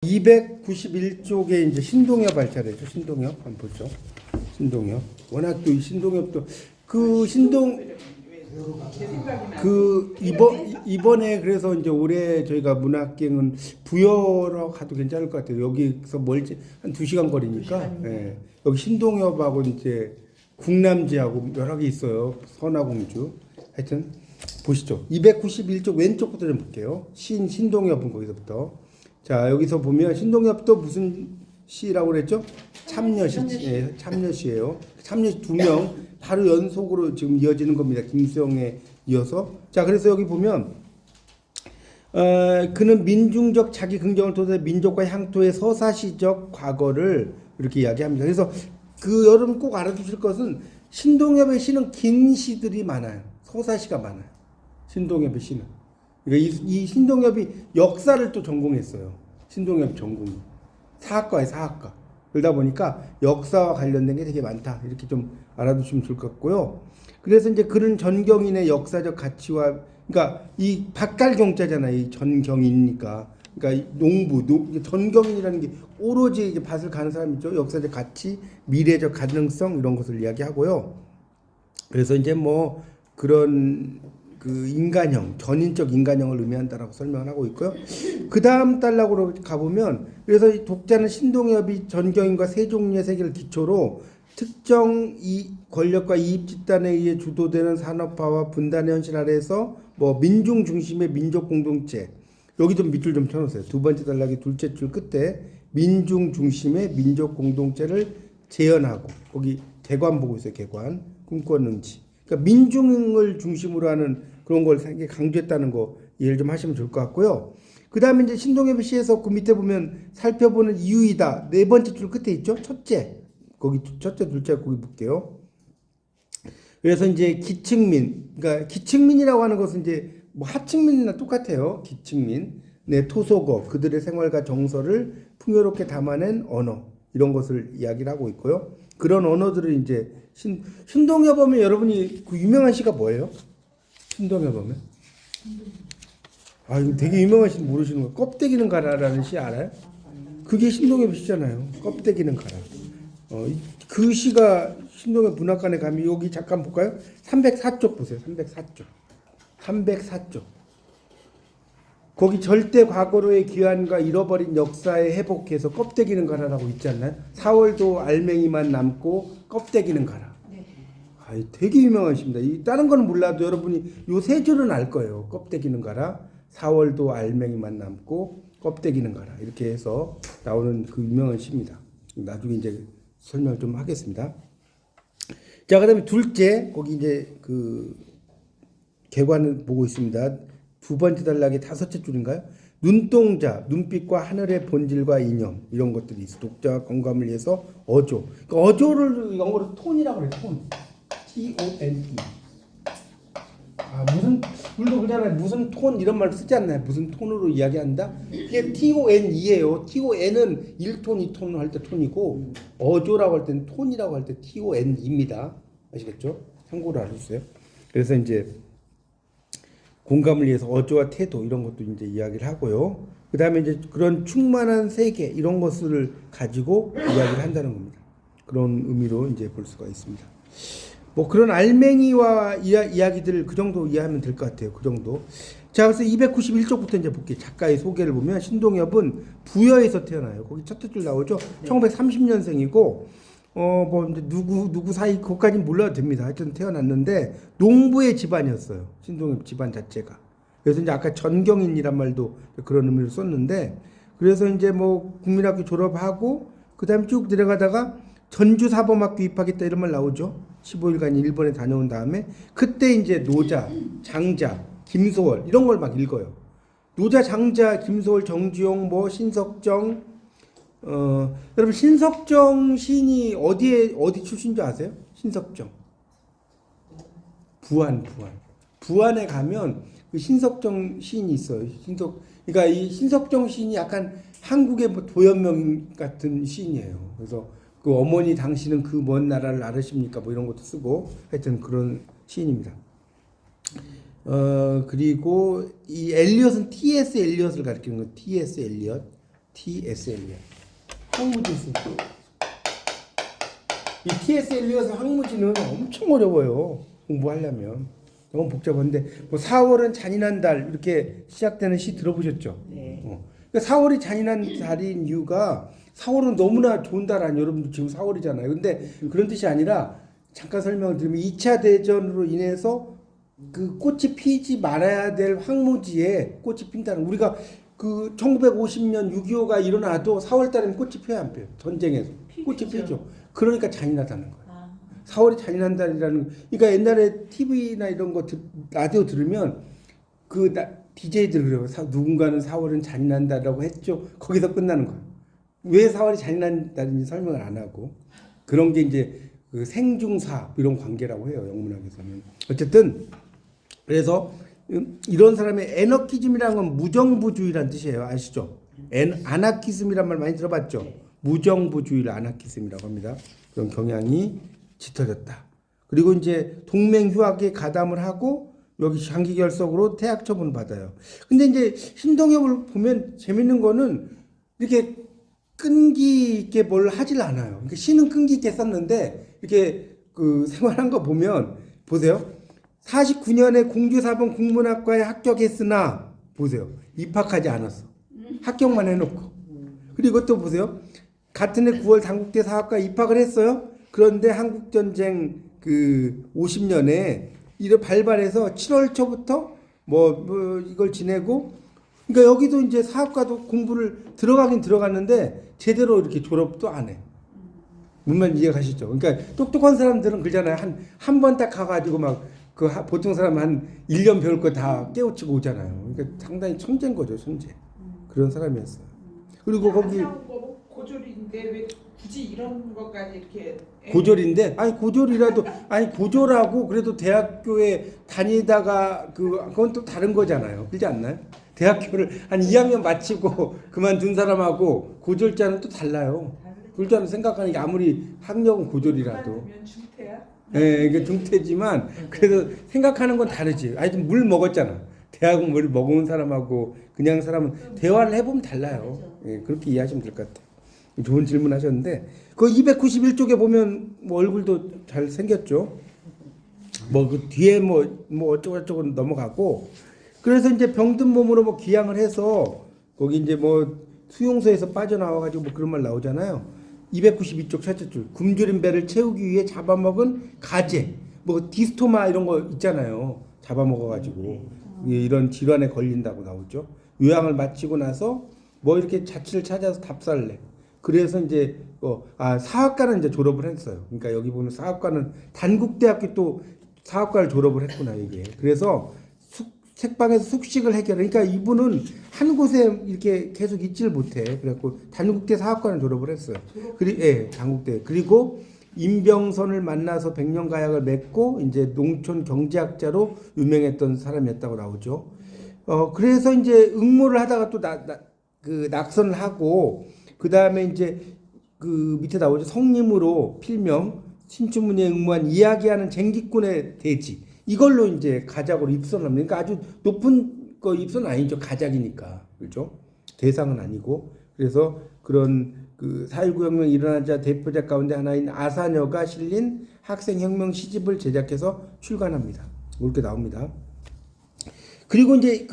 291쪽에 이제 신동엽 발차례죠. 신동엽 한번 보죠. 신동엽. 워낙 또 이 신동엽도 이번에 그래서 이제 올해 저희가 문학경은 부여로 가도 괜찮을 것 같아요. 여기서 멀지 한 2시간 거리니까. 예. 여기 신동엽하고 이제 궁남지하고 여러 개 있어요. 선화공주. 하여튼 보시죠. 291쪽 왼쪽부터 좀 볼게요. 신동엽은 거기서부터. 자, 여기서 보면 신동엽도 무슨 시라고 그랬죠? 참여시. 예, 참여시예요. 참여시 2명 바로 연속으로 지금 이어지는 겁니다. 김수영에 이어서. 자, 그래서 여기 보면 그는 민중적 자기 긍정을 토대로 민족과 향토의 서사시적 과거를 이렇게 이야기합니다. 그래서 그 여러분 꼭 알아두실 것은 신동엽의 시는 긴 시들이 많아요. 서사시가 많아요. 신동엽의 시는. 그러니까 이 신동엽이 역사를 또 전공했어요. 신동엽 전공이. 사학과에 사학과. 그러다 보니까 역사와 관련된 게 되게 많다. 이렇게 좀 알아두시면 좋을 것 같고요. 그래서 이제 그런 전경인의 역사적 가치와, 그러니까 이 박갈경자잖아요. 이 전경이니까. 그러니까 전경인이라는 게 오로지 이제 밭을 가는 사람이죠. 역사적 가치, 미래적 가능성 이런 것을 이야기하고요. 그래서 이제 뭐 그런 그 인간형, 전인적 인간형을 의미한다라고 설명을 하고 있고요. 그 다음 단락으로 가보면, 그래서 독자는 신동엽이 전경인과 세종의 세계를 기초로 특정 권력과 이익 집단에 의해 주도되는 산업화와 분단의 현실 아래에서 뭐 민중 중심의 민족 공동체, 여기 좀 밑줄 좀 쳐놓으세요. 두 번째 단락의 둘째 줄 끝에 민중 중심의 민족 공동체를 재현하고, 거기 개관 보고 있어요. 개관 꿈꿨는지. 그러니까 민중을 중심으로 하는 그런 걸 강조했다는 거 이해를 좀 하시면 좋을 것 같고요. 그 다음에 이제 신동엽의 시에서 그 밑에 보면 살펴보는 이유이다. 네 번째 줄 끝에 있죠. 첫째. 거기 첫째, 둘째 거기 볼게요. 그래서 이제 기층민, 그러니까 기층민이라고 하는 것은 이제 뭐 하층민이나 똑같아요. 기층민. 네, 토속어, 그들의 생활과 정서를 풍요롭게 담아낸 언어. 이런 것을 이야기를 하고 있고요. 그런 언어들을 이제 신동엽 하면 여러분이 그 유명한 시가 뭐예요? 신동엽 하면? 아, 이거 되게 유명한 시 모르시는 거. 껍데기는 가라라는 시 알아요? 그게 신동엽 시잖아요. 껍데기는 가라. 그 시가 신동엽 문학관에 가면 여기 잠깐 볼까요? 304쪽 보세요. 304쪽. 304쪽. 거기 절대 과거로의 귀환과 잃어버린 역사에 회복해서 껍데기는 가라라고 있지 않나요? 4월도 알맹이만 남고 껍데기는 가라. 아, 되게 유명한 시입니다. 다른 거는 몰라도 여러분이 요 세 줄은 알 거예요. 껍데기는 가라. 4월도 알맹이만 남고 껍데기는 가라. 이렇게 해서 나오는 그 유명한 시입니다. 나중에 이제 설명을 좀 하겠습니다. 자, 그다음에 둘째, 거기 이제 그 개관을 보고 있습니다. 두 번째 단락의 다섯째 줄인가요? 눈동자, 눈빛과 하늘의 본질과 이념, 이런 것들이 있어. 독자와 공감을 위해서 어조. 그러니까 어조를 영어로 톤이라고 그래요. 톤. T-O-N-E. 아, 우리도 그러잖아요. 무슨 톤 이런 말 쓰지 않나요? 무슨 톤으로 이야기한다? 이게 T-O-N-E예요. T-O-N은 1톤, 2톤 할 때 톤이고, 어조라고 할 때는 톤이라고 할 때 T-O-N입니다. 아시겠죠? 참고로 알아주세요. 그래서 이제 공감을 위해서 어조와 태도 이런 것도 이제 이야기를 하고요. 그 다음에 이제 그런 충만한 세계 이런 것을 가지고 이야기를 한다는 겁니다. 그런 의미로 이제 볼 수가 있습니다. 뭐 그런 알맹이와 이야기들을 그 정도 이해하면 될 것 같아요. 그 정도. 자, 그래서 291쪽부터 이제 볼게요. 작가의 소개를 보면 신동엽은 부여에서 태어나요. 거기 첫째 줄 나오죠. 1930년생이고 뭐 이제 누구 사이 그것까지는 몰라도 됩니다. 하여튼 태어났는데 농부의 집안이었어요. 신동엽 집안 자체가. 그래서 이제 아까 전경인이란 말도 그런 의미로 썼는데, 그래서 이제 뭐 국민학교 졸업하고 그다음에 쭉 내려가다가 전주사범학교 입학했다 이런 말 나오죠. 15일간 일본에 다녀온 다음에 그때 이제 노자, 장자, 김소월 이런 걸 막 읽어요. 노자, 장자, 김소월, 정주영, 뭐 신석정. 여러분 신석정 시인이 어디 출신인지 아세요? 신석정. 부안에 가면 그 신석정 시인이 있어요. 그러니까 이 신석정 시인이 약간 한국의 뭐 도연명 같은 시인이에요. 그래서 그 어머니 당신은 그 먼 나라를 알으십니까? 뭐 이런 것도 쓰고 하여튼 그런 시인입니다. 그리고 이 엘리엇은 T.S. 엘리엇을 가리키는 거예요. T.S. 엘리엇. TSL이야. 항무지 있어. 이 TSL이어서 항무지는 엄청 어려워요. 공부하려면. 너무 복잡한데 뭐 4월은 잔인한 달 이렇게 시작되는 시 들어보셨죠? 네. 그러니까 4월이 잔인한 달인 이유가 4월은 너무나 좋은 달 아니에요. 여러분들 지금 4월이잖아요. 근데 그런 뜻이 아니라 잠깐 설명을 드리면 2차 대전으로 인해서 그 꽃이 피지 말아야 될 황무지에 꽃이 핀다는 우리가 그 1950년 6.25가 일어나도 4월 달에는 꽃이 피어야 안 피어요. 전쟁에서 꽃이 피죠. 그러니까 잔인하다는 거예요. 4월이 잔인한 달이라는 그러니까 옛날에 TV나 이런 거 라디오 들으면 그 DJ들 그래요. 누군가는 4월은 잔인한 달이라고 했죠. 거기서 끝나는 거예요. 왜 4월이 잔인한 달인지 설명을 안 하고 그런 게 이제 그 생중사 이런 관계라고 해요. 영문학에서는. 어쨌든 그래서 이런 사람의 애너키즘이라는 건 무정부주의란 뜻이에요. 아시죠? 아나키즘이란 말 많이 들어봤죠? 무정부주의를 아나키즘이라고 합니다. 그런 경향이 짙어졌다. 그리고 이제 동맹휴학에 가담을 하고 여기 장기결석으로 퇴학 처분을 받아요. 근데 이제 신동엽을 보면 재밌는 거는 이렇게 끈기 있게 뭘 하질 않아요. 그러니까 시는 끈기 있게 썼는데 이렇게 그 생활한 거 보면 보세요. 49년에 공주사범 국문학과에 합격했으나 보세요. 입학하지 않았어. 합격만 해놓고. 그리고 또 보세요. 같은 해 9월 단국대 사학과에 입학을 했어요. 그런데 한국전쟁 그 50년에 이를 발발해서 7월 초부터 뭐 이걸 지내고 그러니까 여기도 이제 사학과도 공부를 들어가긴 들어갔는데 제대로 이렇게 졸업도 안 해. 무슨 이해 가시죠? 그러니까 똑똑한 사람들은 그러잖아요. 한 번 딱 가가지고 막 그 보통 사람 한 1년 배울 거 다 깨우치고 오잖아요. 그러니까 상당히 천재인 거죠, 천재. 그런 사람이었어요. 그리고 거기 고졸인데 왜 굳이 이런 것까지 이렇게 고졸인데 아니 고졸이라도 아니 고졸하고 그래도 대학교에 다니다가 그건 또 다른 거잖아요. 그렇지 않나요? 대학교를 한 2학년 마치고 그만둔 사람하고 고졸자는 또 달라요. 고졸자는 생각하는 게 아무리 학력은 고졸이라도 중퇴야? 예, 이게 중퇴지만 그래도 생각하는 건 다르지. 하여튼 물 먹었잖아. 대학은 물 먹은 사람하고 그냥 사람은 대화를 해보면 달라요. 예, 그렇게 이해하시면 될 것 같아요. 좋은 질문 하셨는데 그 291쪽에 보면 뭐 얼굴도 잘 생겼죠. 뭐 그 뒤에 뭐 어쩌고저쩌고 넘어가고 그래서 이제 병든 몸으로 뭐 귀향을 해서 거기 이제 뭐 수용소에서 빠져나와가지고 뭐 그런 말 나오잖아요. 292쪽 첫째 줄 굶주린 배를 채우기 위해 잡아먹은 가재 뭐 디스토마 이런 거 있잖아요. 잡아먹어가지고 이런 질환에 걸린다고 나오죠. 요양을 마치고 나서 뭐 이렇게 자취를 찾아서 답살내. 그래서 이제 사학과는 이제 졸업을 했어요. 그러니까 여기 보면 사학과는 단국대학교 또 사학과를 졸업을 했구나 이게. 그래서 책방에서 숙식을 해결해. 그러니까 이분은 한 곳에 이렇게 계속 있지를 못해. 그래갖고 단국대 사학과는 졸업을 했어요. 예, 단국대. 그리고 임병선을 만나서 백년가약을 맺고 이제 농촌 경제학자로 유명했던 사람이었다고 나오죠. 그래서 이제 응모를 하다가 또 그 낙선을 하고 그 다음에 이제 그 밑에 나오죠. 성림으로 필명 신춘문예에 응모한 이야기하는 쟁기꾼의 대지. 이걸로 이제 가작으로 입선을 합니다. 그러니까 아주 높은 거 입선은 아니죠. 가작이니까. 그렇죠? 대상은 아니고. 그래서 그런 그 4.19 혁명이 일어나자 대표작 가운데 하나인 아사녀가 실린 학생혁명 시집을 제작해서 출간합니다. 이렇게 나옵니다. 그리고 이제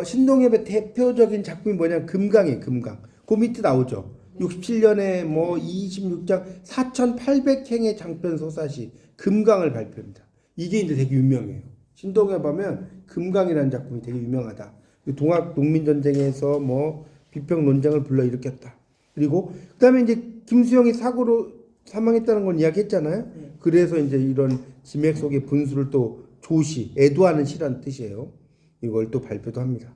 신동엽의 대표적인 작품이 뭐냐면 금강이에요. 금강. 그 밑에 나오죠. 67년에 뭐 26장 4,800행의 장편 소사시 금강을 발표합니다. 이게 이제 되게 유명해요. 신동엽 하면 금강이라는 작품이 되게 유명하다. 동학 농민전쟁에서 뭐 비평 논쟁을 불러일으켰다. 그리고 그다음에 이제 김수영이 사고로 사망했다는 건 이야기했잖아요. 그래서 이제 이런 지맥 속의 분수를 또 조시, 애도하는 시라는 뜻이에요. 이걸 또 발표도 합니다.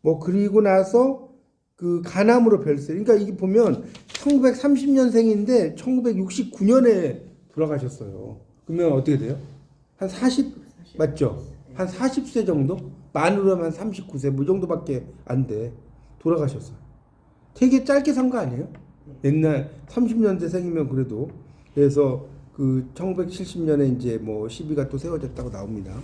뭐 그리고 나서 그 간암으로 별세. 그러니까 이게 보면 1930년생인데 1969년에 돌아가셨어요. 그러면 어떻게 돼요? 한 40 맞죠? 한 40세 정도? 만으로 하면 39세 뭐 정도밖에 안 돼. 돌아가셨어요. 되게 짧게 산 거 아니에요? 옛날 30년대 생이면 그래도. 그래서 그 1970년에 이제 뭐 시비가 또 세워졌다고 나옵니다.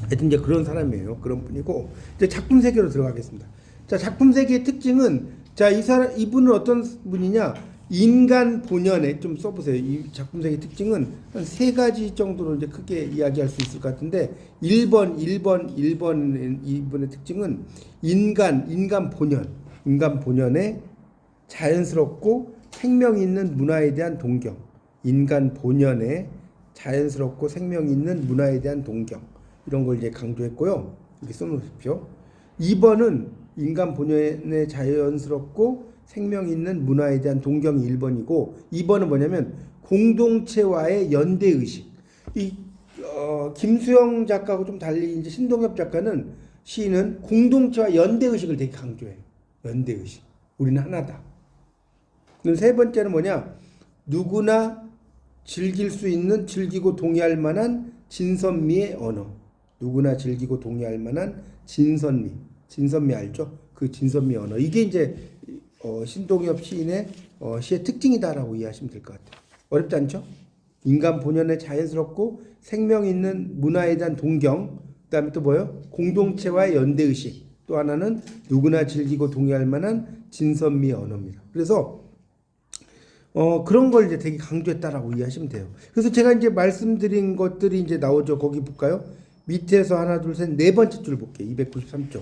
하여튼 이제 그런 사람이에요. 그런 분이고 이제 작품 세계로 들어가겠습니다. 자, 작품 세계의 특징은 자, 이분은 어떤 분이냐? 인간 본연에 좀 써보세요. 이 작품 세계의 특징은 한 세 가지 정도로 이제 크게 이야기할 수 있을 것 같은데 1번 이분의 특징은 인간 본연의 자연스럽고 생명 있는 문화에 대한 동경. 인간 본연의 자연스럽고 생명 있는 문화에 대한 동경. 이런 걸 이제 강조했고요. 이렇게 써놓으십시오. 2번은 인간 본연의 자연스럽고 생명 있는 문화에 대한 동경이 1번이고 2번은 뭐냐면 공동체와의 연대의식. 김수영 작가하고 좀 달리 이제 신동엽 작가는 시인은 공동체와 연대의식을 되게 강조해요. 연대의식. 우리는 하나다. 그럼 세 번째는 뭐냐? 누구나 즐길 수 있는 즐기고 동의할 만한 진선미의 언어. 누구나 즐기고 동의할 만한 진선미 알죠? 그 진선미 언어. 이게 이제 신동엽 시인의 시의 특징이다라고 이해하시면 될 것 같아요. 어렵지 않죠? 인간 본연의 자연스럽고 생명 있는 문화에 대한 동경. 그다음에 또 뭐요? 공동체와의 연대의식. 또 하나는 누구나 즐기고 동의할 만한 진선미 언어입니다. 그래서 그런 걸 이제 되게 강조했다라고 이해하시면 돼요. 그래서 제가 이제 말씀드린 것들이 이제 나오죠. 거기 볼까요? 밑에서 하나, 둘, 셋, 네 번째 줄 볼게요. 293쪽.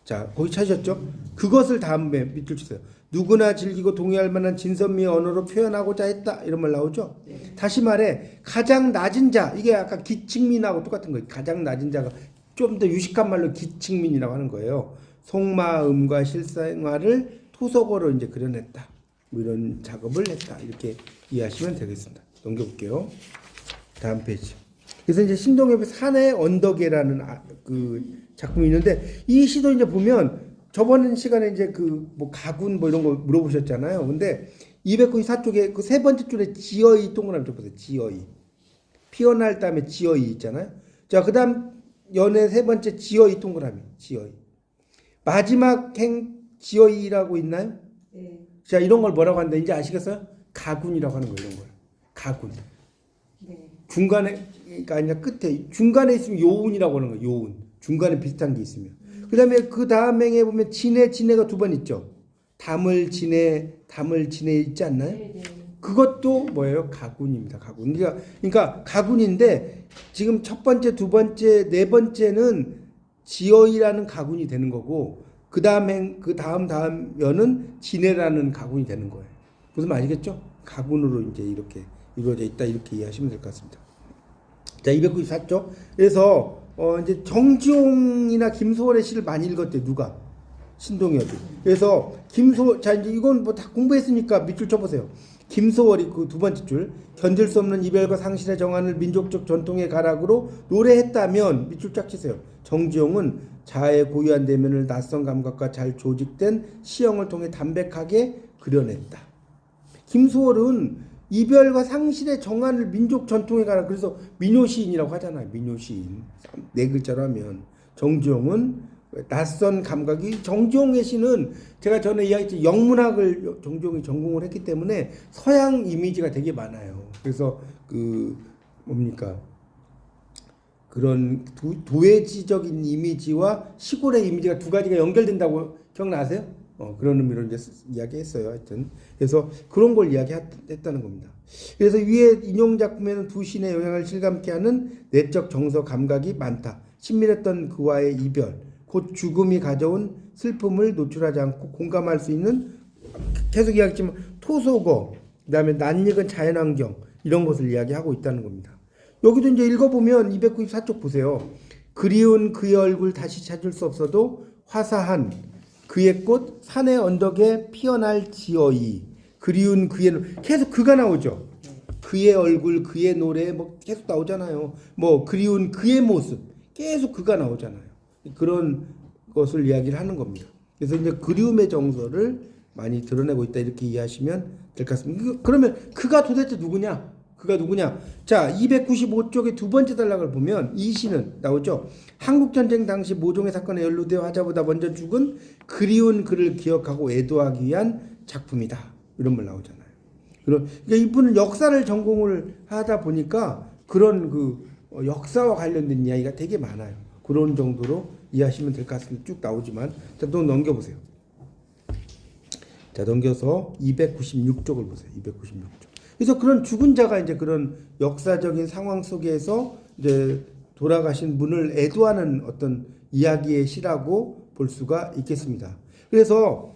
자, 거기 찾으셨죠? 그것을 다음에 밑줄 치세요. 누구나 즐기고 동의할 만한 진선미의 언어로 표현하고자 했다. 이런 말 나오죠? 네. 다시 말해, 가장 낮은 자, 이게 아까 기층민하고 똑같은 거예요. 가장 낮은 자가 좀 더 유식한 말로 기층민이라고 하는 거예요. 속마음과 실생활을 토속어로 이제 그려냈다. 뭐 이런 작업을 했다. 이렇게 이해하시면 되겠습니다. 넘겨볼게요. 다음 페이지. 그래서 이제 신동엽의 산의 언덕에라는 그 작품이 있는데 이 시도 이제 보면 저번 시간에 이제 그 뭐 가군 뭐 이런 거 물어보셨잖아요. 근데 294쪽에 그 세 번째 줄에 지어이 동그라미 좀 보세요. 지어이. 피어날 다음에 지어이 있잖아요. 자, 그다음 연의 세 번째 지어이 동그라미. 지어이. 마지막 행 지어이라고 있나요? 네. 자, 이런 걸 뭐라고 한다? 이제 아시겠어요? 가군이라고 하는 거예요. 이런 걸. 가군. 네. 중간에가 아니라 끝에 중간에 있으면 요운이라고 하는 거예요. 요운. 중간에 비슷한 게 있으면. 그다음에 그 다음 행에 보면 진해가 두 번 있죠. 담을 진해 있지 않나요? 네, 네. 그것도 뭐예요? 가군입니다. 가군. 그러니까 가군인데 지금 첫 번째, 두 번째, 네 번째는 지어이라는 가군이 되는 거고 그 다음 연은 진해라는 가군이 되는 거예요. 무슨 말이겠죠? 가군으로 이제 이렇게 이루어져 있다 이렇게 이해하시면 될 것 같습니다. 자, 294쪽. 그래서 이제 정지용이나 김소월의 시를 많이 읽었대. 누가? 신동엽이. 그래서 자, 이제 이건 뭐 다 공부했으니까 밑줄 쳐보세요. 김소월이 그 두 번째 줄. 견딜 수 없는 이별과 상실의 정한을 민족적 전통의 가락으로 노래했다면 밑줄 쫙 치세요. 정지용은 자아의 고유한 내면을 낯선 감각과 잘 조직된 시형을 통해 담백하게 그려냈다. 김소월은 이별과 상실의 정한을 민족 전통에 가라. 그래서 민요시인이라고 하잖아요. 민요시인. 네 글자로 하면. 정지용은 낯선 감각이 정지용의 시는 제가 전에 이야기했죠. 영문학을 정지용이 전공을 했기 때문에 서양 이미지가 되게 많아요. 그래서 그 뭡니까? 그런 도회지적인 이미지와 시골의 이미지가 두 가지가 연결된다고 기억나세요? 그런 의미로 이제 이야기했어요. 하여튼. 그래서 그런 걸 이야기했다는 겁니다. 그래서 위에 인용 작품에는 두 신의 영향을 실감케 하는 내적 정서 감각이 많다. 친밀했던 그와의 이별, 곧 죽음이 가져온 슬픔을 노출하지 않고 공감할 수 있는 계속 이야기했지만 토속어, 그다음에 낯익은 자연환경 이런 것을 이야기하고 있다는 겁니다. 여기도 이제 읽어보면 294쪽 보세요. 그리운 그의 얼굴 다시 찾을 수 없어도 화사한 그의 꽃 산의 언덕에 피어날 지어이. 그리운 그의 계속 그가 나오죠. 그의 얼굴, 그의 노래 뭐 계속 나오잖아요. 뭐 그리운 그의 모습 계속 그가 나오잖아요. 그런 것을 이야기를 하는 겁니다. 그래서 이제 그리움의 정서를 많이 드러내고 있다 이렇게 이해하시면 될 것 같습니다. 그러면 그가 도대체 누구냐? 그가 누구냐? 자, 295쪽의 두 번째 단락을 보면 이 시는 나오죠. 한국전쟁 당시 모종의 사건에 연루되어 화자보다 먼저 죽은 그리운 그를 기억하고 애도하기 위한 작품이다. 이런 말 나오잖아요. 그러니까 이분은 역사를 전공을 하다 보니까 그런 그 역사와 관련된 이야기가 되게 많아요. 그런 정도로 이해하시면 될 것 같습니다. 쭉 나오지만 자, 또 넘겨보세요. 자, 넘겨서 296쪽을 보세요. 296쪽. 그래서 그런 죽은 자가 이제 그런 역사적인 상황 속에서 이제 돌아가신 분을 애도하는 어떤 이야기의 시라고 볼 수가 있겠습니다. 그래서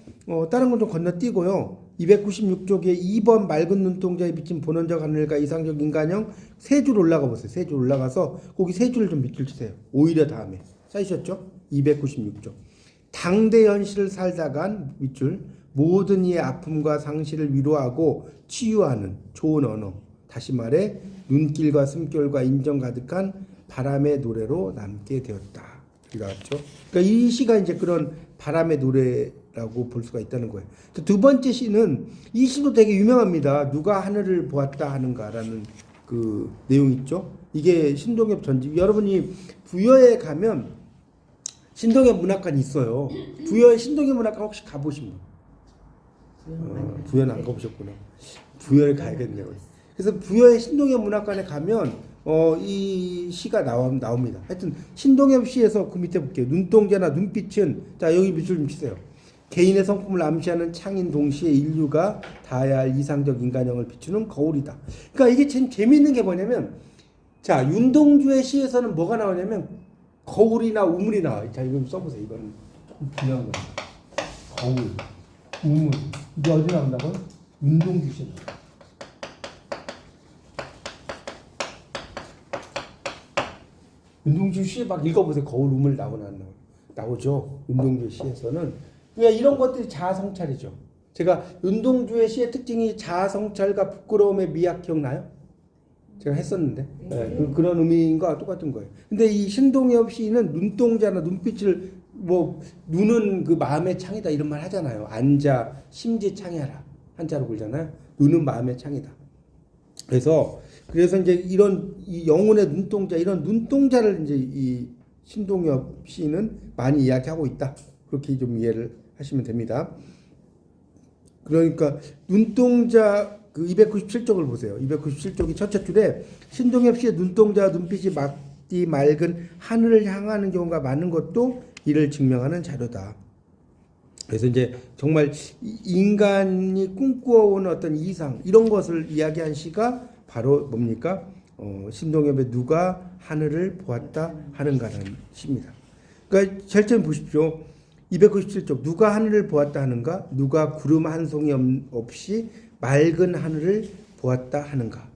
다른 건 좀 건너뛰고요. 296쪽에 2번 맑은 눈동자에 비친 본원적 하늘과 이상적 인간형 세 줄 올라가 보세요. 세 줄 올라가서 거기 세 줄을 좀 밑줄 치세요. 오히려 다음에 쌓이셨죠? 296쪽. 당대 현실을 살다간 밑줄 모든 이의 아픔과 상실을 위로하고 치유하는 좋은 언어. 다시 말해 눈길과 숨결과 인정 가득한 바람의 노래로 남게 되었다. 이렇게 나왔죠. 그러니까 이 시가 이제 그런 바람의 노래라고 볼 수가 있다는 거예요. 두 번째 시는 이 시도 되게 유명합니다. 누가 하늘을 보았다 하는가라는 그 내용 있죠. 이게 신동엽 전집. 여러분이 부여에 가면 신동엽 문학관이 있어요. 부여에 신동엽 문학관 혹시 가보신 분? 부여는 안 가보셨구나. 부여에 가야겠네요. 그래서 부여의 신동엽 문학관에 가면 이 시가 나옵니다. 하여튼 신동엽 시에서 그 밑에 볼게요. 눈동자나 눈빛은 자 여기 밑줄 좀 치세요. 개인의 성품을 암시하는 창인 동시에 인류가 닿아야 할 이상적 인간형을 비추는 거울이다. 그러니까 이게 참 재미있는 게 뭐냐면 자 윤동주의 시에서는 뭐가 나오냐면 거울이나 우물이 나와요. 자 이거 좀 써보세요. 이거는 조금 중요한 거예요. 거울, 우물. 이게 어디 나온다고요? 윤동주 시. 윤동주 시에 막 읽어보세요. 거울, 우물 나오죠. 윤동주 시에서는. 그러니까 이런 것들이 자아성찰이죠. 제가 윤동주의 시의 특징이 자아성찰과 부끄러움의 미학 기억나요? 제가 했었는데 네, 그런 의미인과 똑같은 거예요. 근데 이 신동엽 시인은 눈동자나 눈빛을 뭐 눈은 그 마음의 창이다 이런 말 하잖아요. 안자 심지 창이하라 한자로 그러잖아요. 눈은 마음의 창이다. 그래서 이제 이런 이 영혼의 눈동자 이런 눈동자를 이제 이 신동엽 시인은 많이 이야기하고 있다. 그렇게 좀 이해를 하시면 됩니다. 그러니까 눈동자 그 297쪽을 보세요. 297쪽이 첫째 줄에 신동엽 씨의 눈동자와 눈빛이 막디 맑은 하늘을 향하는 경우가 많은 것도 이를 증명하는 자료다. 그래서 이제 정말 인간이 꿈꾸어온 어떤 이상 이런 것을 이야기한 시가 바로 뭡니까? 신동엽의 누가 하늘을 보았다 하는가라는 시입니다. 그러니까 절대 보십시오. 297쪽 누가 하늘을 보았다 하는가? 누가 구름 한 송이 없이 맑은 하늘을 보았다 하는가?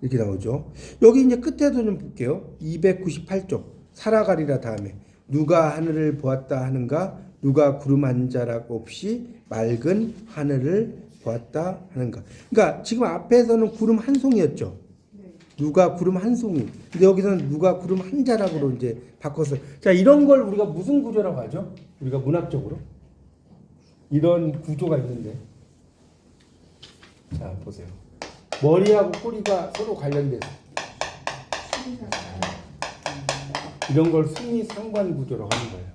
이렇게 나오죠. 여기 이제 끝에도 좀 볼게요. 298쪽 살아가리라 다음에 누가 하늘을 보았다 하는가? 누가 구름 한 자락 없이 맑은 하늘을 보았다 하는가? 그러니까 지금 앞에서는 구름 한 송이였죠. 누가 구름 한 송이. 근데 여기서는 누가 구름 한 자락으로 이제 바꿨어요. 자, 이런 걸 우리가 무슨 구조라고 하죠? 우리가 문학적으로 이런 구조가 있는데, 자 보세요. 머리하고 꼬리가 서로 관련돼서 이런 걸 수미상관 구조라고 하는 거예요.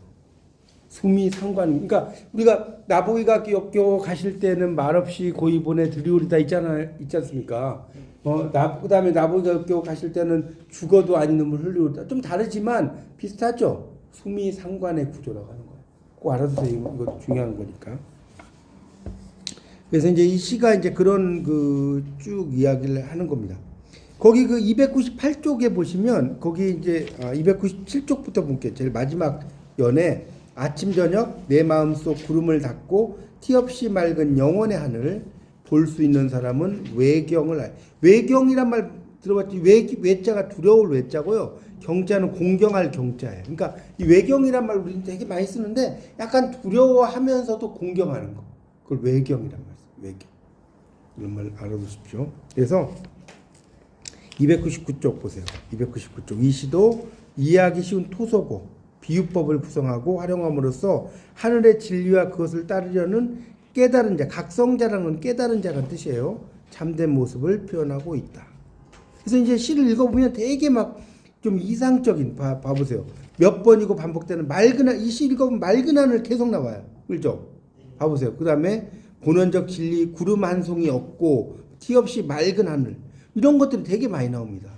수미상관. 그러니까 우리가 나보기가 껴 가실 때는 말없이 고이 보내 드리오리다 있지 않습니까? 그다음에 나보기가 껴 가실 때는 죽어도 아닌 눈물 흘리오리다. 좀 다르지만 비슷하죠. 수미상관의 구조라고 하는 거예요. 꼭 알아두세요. 이거 중요한 거니까. 그래서 이제 이 시가 이제 그런 그 쭉 이야기를 하는 겁니다. 거기 그 298쪽에 보시면 거기 이제 297쪽부터 볼게요. 제일 마지막 연에 아침 저녁 내 마음속 구름을 닫고 티 없이 맑은 영원의 하늘을 볼 수 있는 사람은 외경을 외경이란 말 들어봤지? 외자가 두려울 외자고요. 경자는 공경할 경자예요. 그러니까 이 외경이란 말 우리는 되게 많이 쓰는데 약간 두려워하면서도 공경하는 거. 그걸 외경이란 말 써요. 외경. 이런 말 알아두십시오. 그래서 299쪽 보세요. 299쪽. 이 시도 이해하기 쉬운 토소고 비유법을 구성하고 활용함으로써 하늘의 진리와 그것을 따르려는 깨달은 자, 각성자라는 건 깨달은 자라는 뜻이에요. 참된 모습을 표현하고 있다. 그래서 이제 시를 읽어보면 되게 막 좀 이상적인 봐보세요. 몇 번이고 반복되는 맑은 이 시 읽어보면 맑은 하늘 계속 나와요. 그렇죠? 봐보세요. 그 다음에 본원적 진리, 구름 한 송이 없고 티 없이 맑은 하늘 이런 것들이 되게 많이 나옵니다.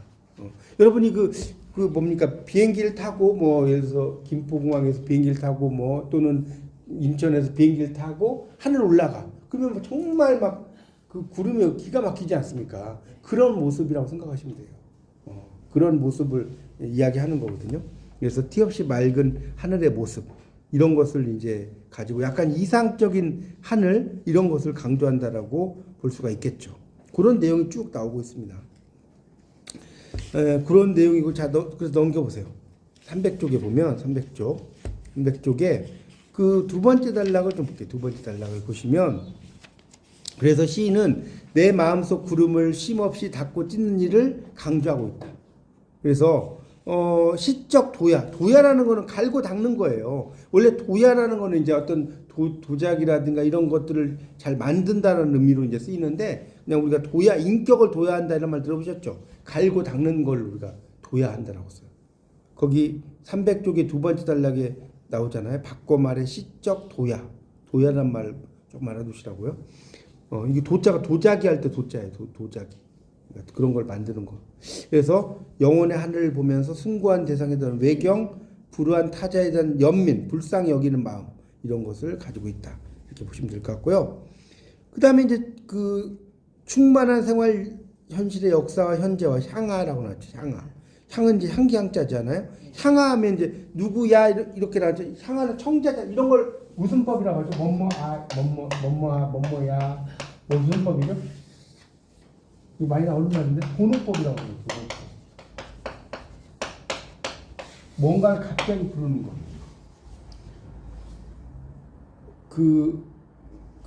여러분이 그 그 뭡니까 비행기를 타고 뭐 예를 들어서 김포공항에서 비행기를 타고 뭐 또는 인천에서 비행기를 타고 하늘 올라가. 그러면 뭐 정말 막 그 구름이 기가 막히지 않습니까? 그런 모습이라고 생각하시면 돼요. 그런 모습을 이야기하는 거거든요. 그래서 티 없이 맑은 하늘의 모습 이런 것을 이제 가지고 약간 이상적인 하늘 이런 것을 강조한다라고 볼 수가 있겠죠. 그런 내용이 쭉 나오고 있습니다. 그런 내용이고 그래서 넘겨보세요. 300쪽에 보면 300쪽에 그 두 번째 단락을 좀 볼게요. 두 번째 단락을 보시면 그래서 시인은 내 마음속 구름을 쉼없이 닦고 찢는 일을 강조하고 있다. 그래서 시적 도야라는 거는 갈고 닦는 거예요. 원래 도야라는 거는 이제 어떤 도자기라든가 이런 것들을 잘 만든다는 의미로 이제 쓰이는데 그냥 우리가 인격을 도야한다 이런 말 들어보셨죠? 갈고 닦는 걸 우리가 도야한다라고 써요. 거기 300쪽의 두 번째 단락에 나오잖아요. 바꿔 말해 시적 도야란 말 조금 알아두시라고요. 이게 도자가 도자기 할 때 도자예요. 도자기. 그러니까 그런 걸 만드는 거. 그래서 영혼의 하늘을 보면서 숭고한 대상에 대한 외경, 불우한 타자에 대한 연민, 불쌍히 여기는 마음 이런 것을 가지고 있다. 이렇게 보시면 될 것 같고요. 그 다음에 이제 그 충만한 생활 현실의 역사와 현재와 향하라고 나왔죠. 향은 이제 향기향자잖아요. 향하하면 이제 누구야 이렇게 나왔죠. 향하는 청자자 이런 걸 무슨 법이라고 하죠? 뭐뭐야 무슨 법이죠? 이거 많이 나오는 말인데 도노법이라고 해요. 도노법. 뭔가를 갑자기 부르는 거. 그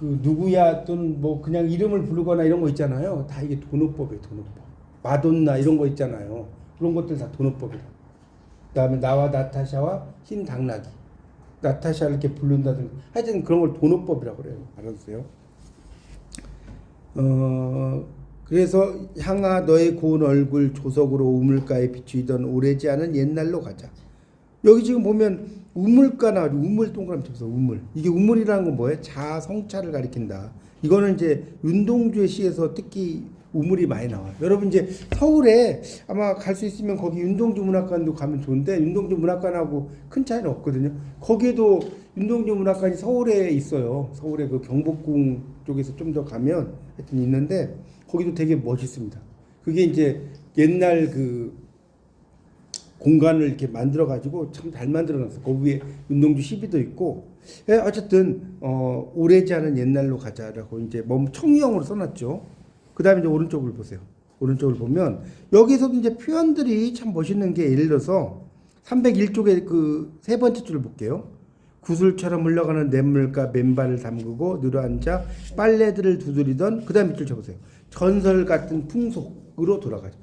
누구야 또는 뭐 그냥 이름을 부르거나 이런 거 있잖아요. 다 이게 도노법이에요. 도노법. 마돈나 이런 거 있잖아요. 그런 것들 다 도노법이라. 그다음에 나와 나타샤와 흰 당나귀. 나타샤를 이렇게 부른다든가. 하여튼 그런 걸 도노법이라고 그래요. 알아두세요. 그래서 향아 너의 고운 얼굴 조석으로 우물가에 비추이던 오래지 않은 옛날로 가자. 여기 지금 보면 우물가 나와요. 우물 동그라미 쳐서 우물. 이게 우물이라는 건 뭐예요? 자성차를 가리킨다. 이거는 이제 윤동주의 시에서 특히 우물이 많이 나와요. 여러분 이제 서울에 아마 갈 수 있으면 거기 윤동주 문학관도 가면 좋은데 윤동주 문학관하고 큰 차이는 없거든요. 거기에도 윤동주 문학관이 서울에 있어요. 서울에 그 경복궁 쪽에서 좀 더 가면 하여튼 있는데 거기도 되게 멋있습니다. 그게 이제 옛날 그 공간을 이렇게 만들어 가지고 참 잘 만들어 놨어요. 거기 위에 윤동주 시비도 있고. 어쨌든 오래지 않은 옛날로 가자라고 이제 청유형으로 써놨죠. 그 다음에 이제 오른쪽을 보세요. 오른쪽을 보면 여기서도 이제 표현들이 참 멋있는 게 예를 들어서 301쪽의 그 세 번째 줄을 볼게요. 구슬처럼 흘러가는 냇물가 맨발을 담그고 늘어앉아 빨래들을 두드리던 그 다음 밑줄 쳐보세요. 전설 같은 풍속으로 돌아가죠.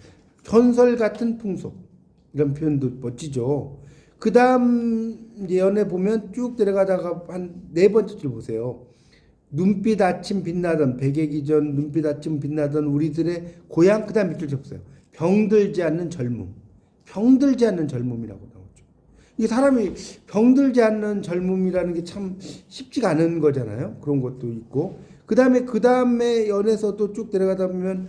전설 같은 풍속 이런 표현도 멋지죠. 그 다음 연에 보면 쭉 내려가다가 한 네 번째 줄 보세요. 눈빛 아침 빛나던 백예기 전 눈빛 아침 빛나던 우리들의 고향 그 다음 밑줄 쳐보세요. 병들지 않는 젊음. 병들지 않는 젊음이라고 나오죠. 이게 사람이 병들지 않는 젊음이라는 게 참 쉽지가 않은 거잖아요. 그런 것도 있고 그 다음에 연에서도 쭉 내려가다 보면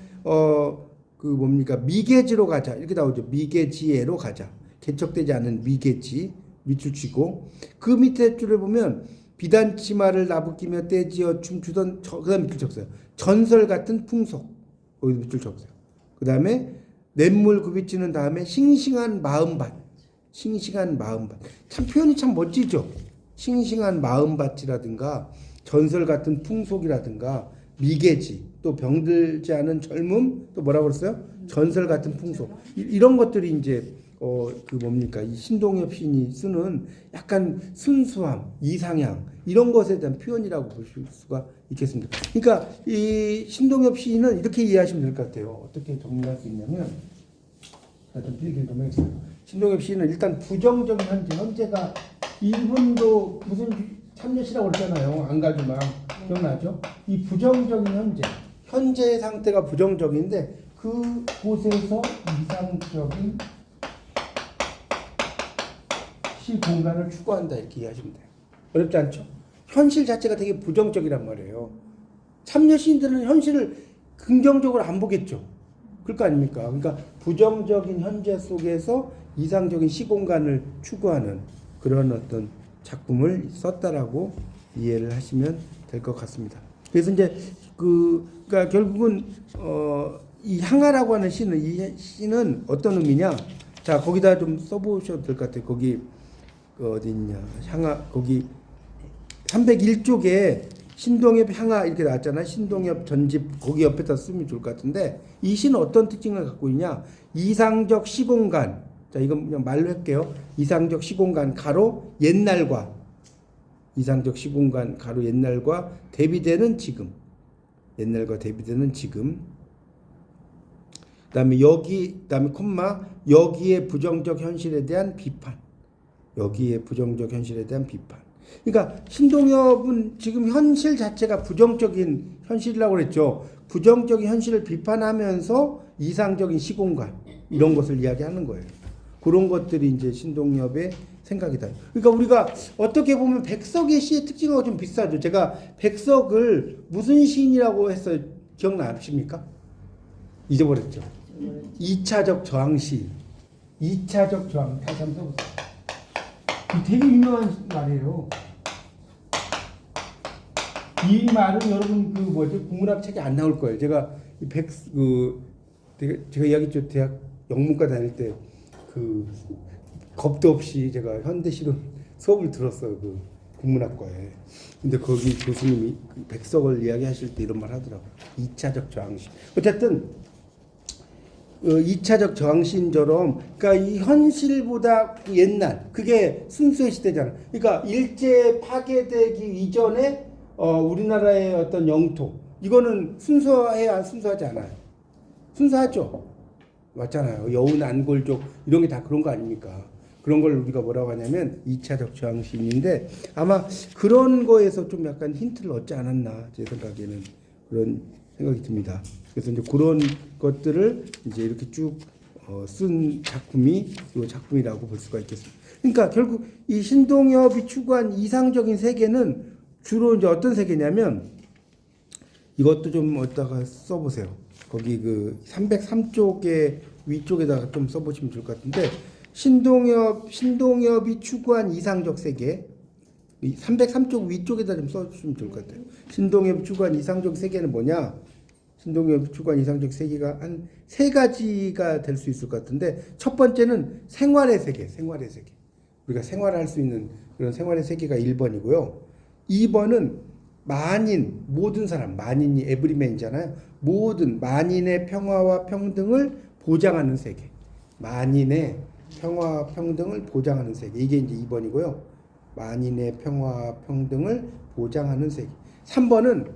그 뭡니까 미개지로 가자 이렇게 나오죠. 미개지에로 가자. 개척되지 않은 미개지 밑줄 치고 그 밑에 줄에 보면 비단 치마를 나부끼며 떼지어 춤추던 그 다음에 밑줄 쳤어요. 전설 같은 풍속 여기 밑줄 쳤어요. 그 다음에 냇물 굽이치는 다음에 싱싱한 마음밭 참 표현이 참 멋지죠. 싱싱한 마음밭이라든가 전설 같은 풍속이라든가 미개지 또 병들지 않은 젊음 또 뭐라고 그랬어요? 전설 같은 풍속 이런 것들이 이제 그 뭡니까 이 신동엽 시인이 쓰는 약간 순수함, 이상향 이런 것에 대한 표현이라고 볼 수가 있겠습니다. 그러니까 이 신동엽 시인은 이렇게 이해하시면 될 것 같아요. 어떻게 정리할 수 있냐면 좀 필기를 좀 해주세요. 신동엽 시인은 일단 부정적인 현재가 이분도 무슨 참여시라고 그랬잖아요. 안 가지 마 기억나죠? 이 부정적인 현재의 상태가 부정적인데 그곳에서 이상적인 시 공간을 추구한다 이렇게 이해하시면 돼요. 어렵지 않죠? 현실 자체가 되게 부정적이란 말이에요. 참여 시인들은 현실을 긍정적으로 안 보겠죠. 그럴 거 아닙니까? 그러니까 부정적인 현재 속에서 이상적인 시공간을 추구하는 그런 어떤 작품을 썼다라고 이해를 하시면 될 것 같습니다. 그래서 이제 그러니까 결국은 이 향하라고 하는 시는 이 시는 어떤 의미냐? 자 거기다 좀 써보셔도 될 것 같아요. 거기 어디 있냐? 향하 거기 301쪽에 신동엽 향하 이렇게 나왔잖아요. 신동엽 전집 거기 옆에다 쓰면 좋을 것 같은데 이 시는 어떤 특징을 갖고 있냐? 이상적 시공간. 자 이건 그냥 말로 할게요. 이상적 시공간 가로 옛날과 이상적 시공간 가로 옛날과 대비되는 지금. 옛날과 대비되는 지금. 그다음에 여기 그다음에 콤마 여기에 부정적 현실에 대한 비판. 여기에 부정적 현실에 대한 비판. 그러니까 신동엽은 지금 현실 자체가 부정적인 현실이라고 그랬죠. 부정적인 현실을 비판하면서 이상적인 시공간 이런 것을 이야기하는 거예요. 그런 것들이 이제 신동엽의 생각이다. 그러니까 우리가 어떻게 보면 백석의 시의 특징하고 좀 비슷하죠. 제가 백석을 무슨 시인이라고 해서 기억나십니까? 잊어버렸죠. 2차적 저항시. 2차적 저항. 다시 한번 써보세요. 되게 유명한 말이에요. 이 말은 여러분 그 뭐죠? 국문학 책에 안 나올 거예요. 제가 제가 이야기했죠. 대학 영문과 다닐 때 그 겁도 없이 제가 현대실험 수업을 들었어요. 그 국문학과에. 근데 거기 교수님이 그 백석을 이야기하실 때 이런 말 하더라고요. 2차적 저항시. 어쨌든 2차적 저항시인처럼 그러니까 이 현실보다 옛날 그게 순수의 시대잖아요. 그러니까 일제 파괴되기 이전에 우리나라의 어떤 영토 이거는 순수해야 안 순수하지 않아요. 순수하죠. 맞잖아요. 여운 안골족 이런 게 다 그런 거 아닙니까? 그런 걸 우리가 뭐라고 하냐면 2차적 저항시인인데 아마 그런 거에서 좀 약간 힌트를 얻지 않았나 제 생각에는 그런 생각이 듭니다. 그래서 이제 그런 것들을 이제 이렇게 쭉 쓴 작품이 이 작품이라고 볼 수가 있겠습니다. 그러니까 결국 이 신동엽이 추구한 이상적인 세계는 주로 이제 어떤 세계냐면 이것도 좀 어디다가 써보세요. 거기 그 303쪽의 위쪽에다가 좀 써보시면 좋을 것 같은데 신동엽이 추구한 이상적 세계 303쪽 위쪽에다 좀 써주시면 좋을 것 같아요. 신동엽이 추구한 이상적 세계는 뭐냐? 신동엽이 추구한 이상적 세계가 한 세 가지가 될 수 있을 것 같은데 첫 번째는 생활의 세계, 생활의 세계. 우리가 생활할 수 있는 그런 생활의 세계가 1번이고요. 2번은 만인, 모든 사람, 만인이 에브리맨이잖아요. 모든 만인의 평화와 평등을 보장하는 세계. 만인의 평화와 평등을 보장하는 세계. 이게 이제 2번이고요. 만인의 평화와 평등을 보장하는 세계. 3번은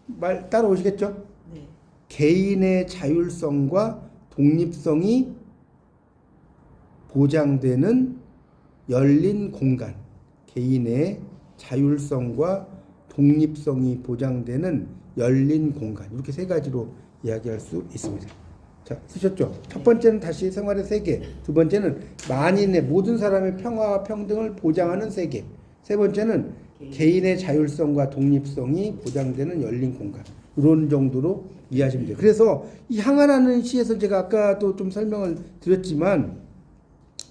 말 따라오시겠죠? 네. 개인의 자율성과 독립성이 보장되는 열린 공간. 개인의 자율성과 독립성이 보장되는 열린 공간. 이렇게 세 가지로 이야기할 수 있습니다. 자, 쓰셨죠? 첫 번째는 다시 생활의 세계. 두 번째는 만인의 모든 사람의 평화와 평등을 보장하는 세계. 세 번째는 개인의 자율성과 독립성이 보장되는 열린 공간. 이런 정도로 이해하시면 돼요. 그래서 이 향하라는 시에서 제가 아까도 좀 설명을 드렸지만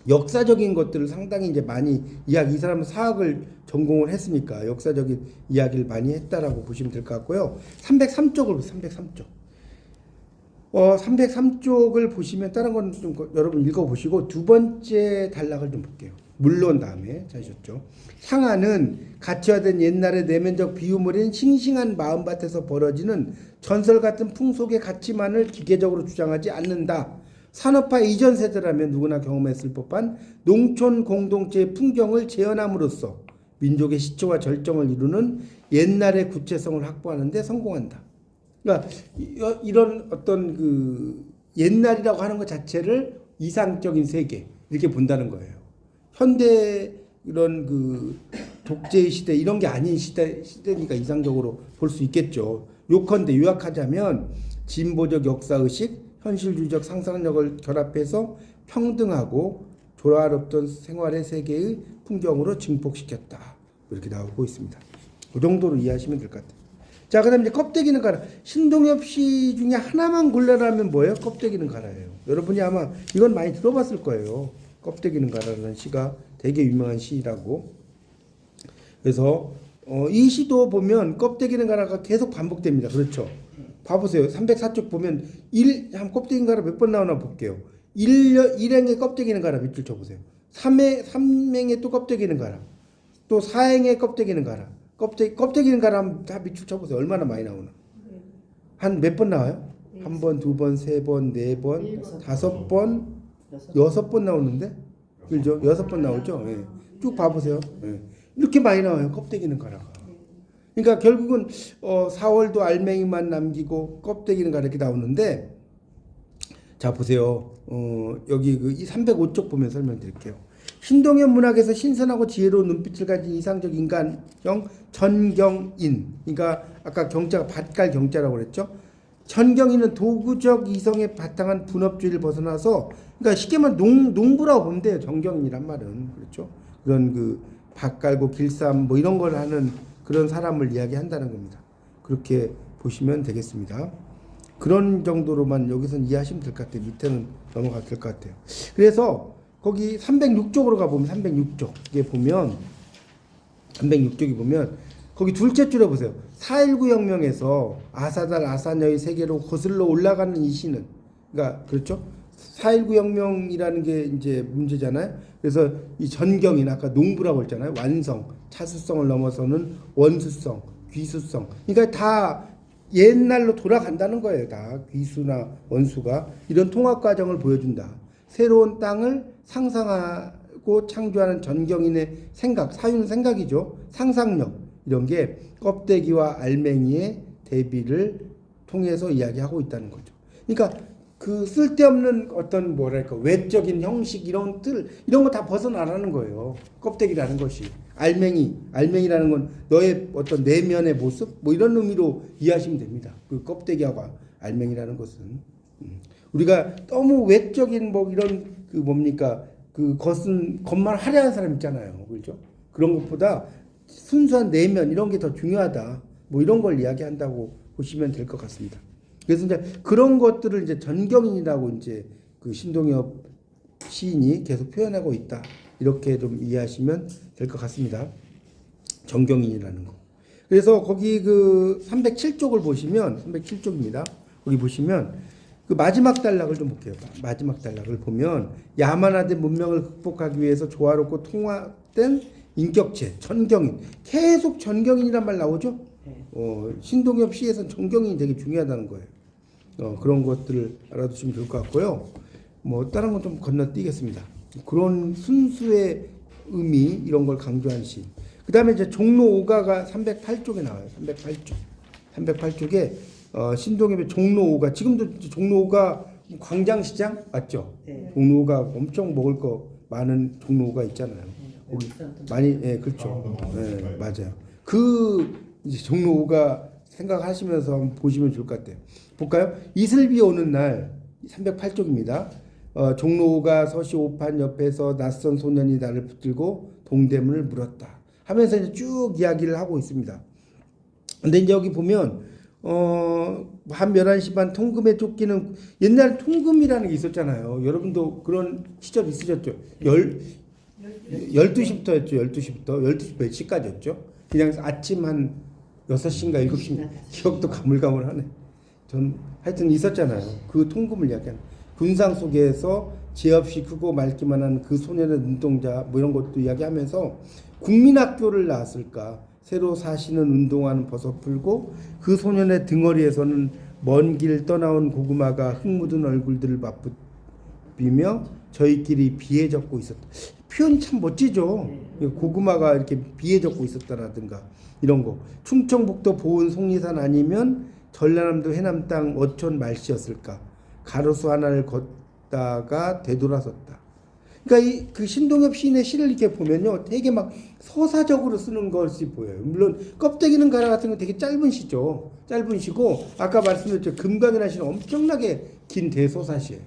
역사적인 것들을 상당히 이제 많이 이 사람은 사학을 전공을 했으니까 역사적인 이야기를 많이 했다라고 보시면 될 것 같고요. 303쪽을 303쪽. 303쪽을 보시면 다른 건 좀 여러분 읽어보시고 두 번째 단락을 좀 볼게요. 물론 다음에 찾으셨죠. 향하는 가치화된 옛날의 내면적 비유물인 싱싱한 마음밭에서 벌어지는 전설 같은 풍속의 가치만을 기계적으로 주장하지 않는다. 산업화 이전 세대라면 누구나 경험했을 법한 농촌 공동체의 풍경을 재현함으로써 민족의 시초와 절정을 이루는 옛날의 구체성을 확보하는 데 성공한다. 그러니까 이런 어떤 그 옛날이라고 하는 것 자체를 이상적인 세계 이렇게 본다는 거예요. 현대 이런 그 독재의 시대 이런 게 아닌 시대니까 이상적으로 볼 수 있겠죠. 요컨대 요약하자면 진보적 역사의식, 현실주의적 상상력을 결합해서 평등하고 조화롭던 생활의 세계의 풍경으로 증폭시켰다. 이렇게 나오고 있습니다. 그 정도로 이해하시면 될 것 같아요. 자, 그다음 이제 껍데기는 가라. 신동엽 시 중에 하나만 골라라면 뭐예요? 껍데기는 가라예요. 여러분이 아마 이건 많이 들어봤을 거예요. 껍데기는 가라라는 시가 되게 유명한 시라고. 그래서 이 시도 보면 껍데기는 가라가 계속 반복됩니다. 그렇죠? 봐보세요. 304쪽 보면 한 껍데기는 가라 몇 번 나오나 볼게요. 1행에 껍데기는 가라 밑줄 쳐보세요. 3행에 또 껍데기는 가라. 또 4행에 껍데기는 가라. 껍데기는 가라 다 밑줄 쳐보세요. 얼마나 많이 나오나. 한 몇 번 나와요? 한 번, 두 번, 세 번, 네 번, 다섯 번, 6번 나오는데? 그죠? 6번 나오죠? 예. 쭉 봐보세요. 예. 이렇게 많이 나와요. 껍데기는 가라가. 그러니까 결국은 4월도 알맹이만 남기고 껍데기는 가라 이렇게 나오는데, 자 보세요. 여기 이 305쪽 보면 설명드릴게요. 신동엽 문학에서 신선하고 지혜로운 눈빛을 가진 이상적 인간형 전경인. 그러니까 아까 경자가 밭갈 경자라고 그랬죠. 전경인은 도구적 이성에 바탕한 분업주의를 벗어나서, 그러니까 쉽게 말하면 농부라고 보면 돼요. 전경인이란 말은. 그렇죠. 그런 그 밭갈고 길쌈 뭐 이런 걸 하는 그런 사람을 이야기한다는 겁니다. 그렇게 보시면 되겠습니다. 그런 정도로만 여기서는 이해하시면 될 것 같아요. 밑에는 넘어가도 될 것 같아요. 그래서 거기 306쪽으로 가보면 306쪽에 보면 306쪽에 보면 거기 둘째 줄에 보세요. 4.19 혁명에서 아사달 아사녀의 세계로 거슬러 올라가는 이 시는, 그러니까 그렇죠? 4.19 혁명이라는 게 이제 문제잖아요. 그래서 이 전경인 아까 농부라고 했잖아요. 완성, 차수성을 넘어서는 원수성, 귀수성. 그러니까 다 옛날로 돌아간다는 거예요. 다 귀수나 원수가 이런 통합 과정을 보여준다. 새로운 땅을 상상하고 창조하는 전경인의 생각, 사유는 생각이죠. 상상력 이런 게 껍데기와 알맹이의 대비를 통해서 이야기하고 있다는 거죠. 그러니까 그 쓸데없는 어떤 뭐랄까 외적인 형식 이런 틀 이런 거 다 벗어나라는 거예요. 껍데기라는 것이 알맹이라는 건 너의 어떤 내면의 모습 뭐 이런 의미로 이해하시면 됩니다. 그 껍데기하고 알맹이라는 것은 우리가 너무 외적인 뭐 이런 그 뭡니까 그 겉만 화려한 사람 있잖아요. 그렇죠? 그런 것보다 순수한 내면 이런 게 더 중요하다. 뭐 이런 걸 이야기한다고 보시면 될 것 같습니다. 그래서 이제 그런 것들을 이제 전경인이라고 이제 그 신동엽 시인이 계속 표현하고 있다. 이렇게 좀 이해하시면 될 것 같습니다. 전경인이라는 거. 그래서 거기 그 307쪽을 보시면 307쪽입니다. 거기 보시면 그 마지막 단락을 좀 볼게요. 마지막 단락을 보면 야만화된 문명을 극복하기 위해서 조화롭고 통합된 인격체 전경인 계속 전경인이란 말 나오죠. 신동엽 시에서는 전경인이 되게 중요하다는 거예요. 그런 것들을 알아두시면 좋을 것 같고요. 뭐 다른 건 좀 건너뛰겠습니다. 그런 순수의 의미 이런 걸 강조한 시. 그 다음에 이제 종로 5가가 308쪽에 나와요. 308쪽에 신동엽의 종로 5가 지금도 종로 5가 광장시장 맞죠? 네. 종로 5가 엄청 먹을 거 많은 종로 5가 있잖아요. 거기 많이 그렇죠. 네, 맞아요. 그 이제 종로 5가 생각하시면서 한번 보시면 좋을 것 같아요. 볼까요? 이슬비 오는 날 308쪽입니다. 종로 5가 서시 오판 옆에서 낯선 소년이 나를 붙들고 동대문을 물었다. 하면서 이제 쭉 이야기를 하고 있습니다. 근데 이제 여기 보면 한 11시 반 통금에 쫓기는 옛날 통금이라는 게 있었잖아요. 여러분도 그런 시절 있으셨죠? 12시부터였죠. 12시 몇 시까지였죠? 그냥 아침 한 6시인가 7시 기억도 가물가물하네. 전 하여튼 있었잖아요. 그 통금을 이야기하는 군상 속에서 죄 없이 크고 맑기만 한 그 소년의 눈동자 뭐 이런 것도 이야기하면서 국민학교를 나왔을까 새로 사시는 운동화는 벗어풀고 그 소년의 등허리에서는 먼 길 떠나온 고구마가 흙 묻은 얼굴들을 맞붙이며 저희끼리 비에 젖고 있었다. 표현이 참 멋지죠. 고구마가 이렇게 비에 젖고 있었다라든가 이런 거. 충청북도 보은 속리산 아니면 전라남도 해남 땅 어촌 말씨였을까. 가로수 하나를 걷다가 되돌아섰다. 그러니까 그 신동엽 시인의 시를 이렇게 보면요, 되게 막 서사적으로 쓰는 것이 보여요. 물론 껍데기는 가라 같은 건 되게 짧은 시죠. 짧은 시고 아까 말씀드렸죠, 금강이라는 시는 엄청나게 긴 대소사시예요.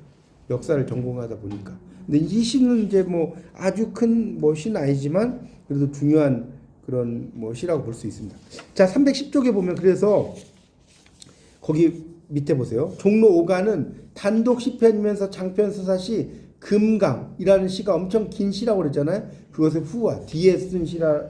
역사를 전공하다 보니까. 근데 이 시는 이제 뭐 아주 큰 뭐 시는 아니지만 그래도 중요한 그런 뭐 시라고 볼 수 있습니다. 자, 310쪽에 보면 그래서 거기 밑에 보세요. 종로 5가는 단독 시편이면서 장편 서사시 금강이라는 시가 엄청 긴 시라고 그랬잖아요. 그것의 후화 뒤에 쓴 시라로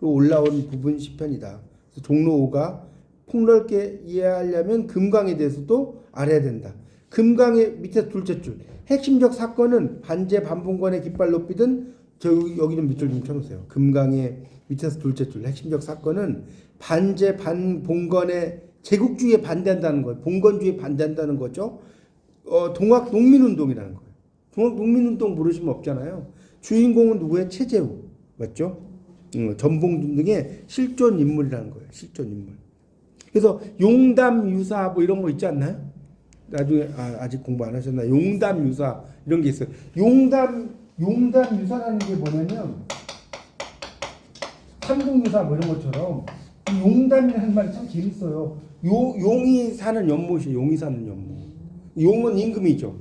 올라온 부분 시편이다. 그래서 종로 5가 폭넓게 이해하려면 금강에 대해서도 알아야 된다. 금강의 밑에 둘째 줄 핵심적 사건은 반제 반봉건의 깃발 높이든 여기 좀 밑줄 좀 쳐놓으세요. 금강의 밑에서 둘째 줄 핵심적 사건은 반제 반봉건의 제국주의에 반대한다는 거예요. 봉건주의에 반대한다는 거죠. 동학 농민운동이라는 거예요. 동학 농민운동 모르시면 없잖아요. 주인공은 누구예요? 최재우 맞죠? 전봉준 등의 실존 인물이라는 거예요. 실존 인물. 그래서 용담 유사 뭐 이런 거 있지 않나요? 나중에 아직 공부 안 하셨나? 용담 유사 이런 게 있어요. 용담 유사라는 게 뭐냐면 삼국유사 뭐 이런 것처럼 용담이라는 말이 참 재밌어요. 용이 사는 연못이에요. 용이 사는 연못. 용은 임금이죠.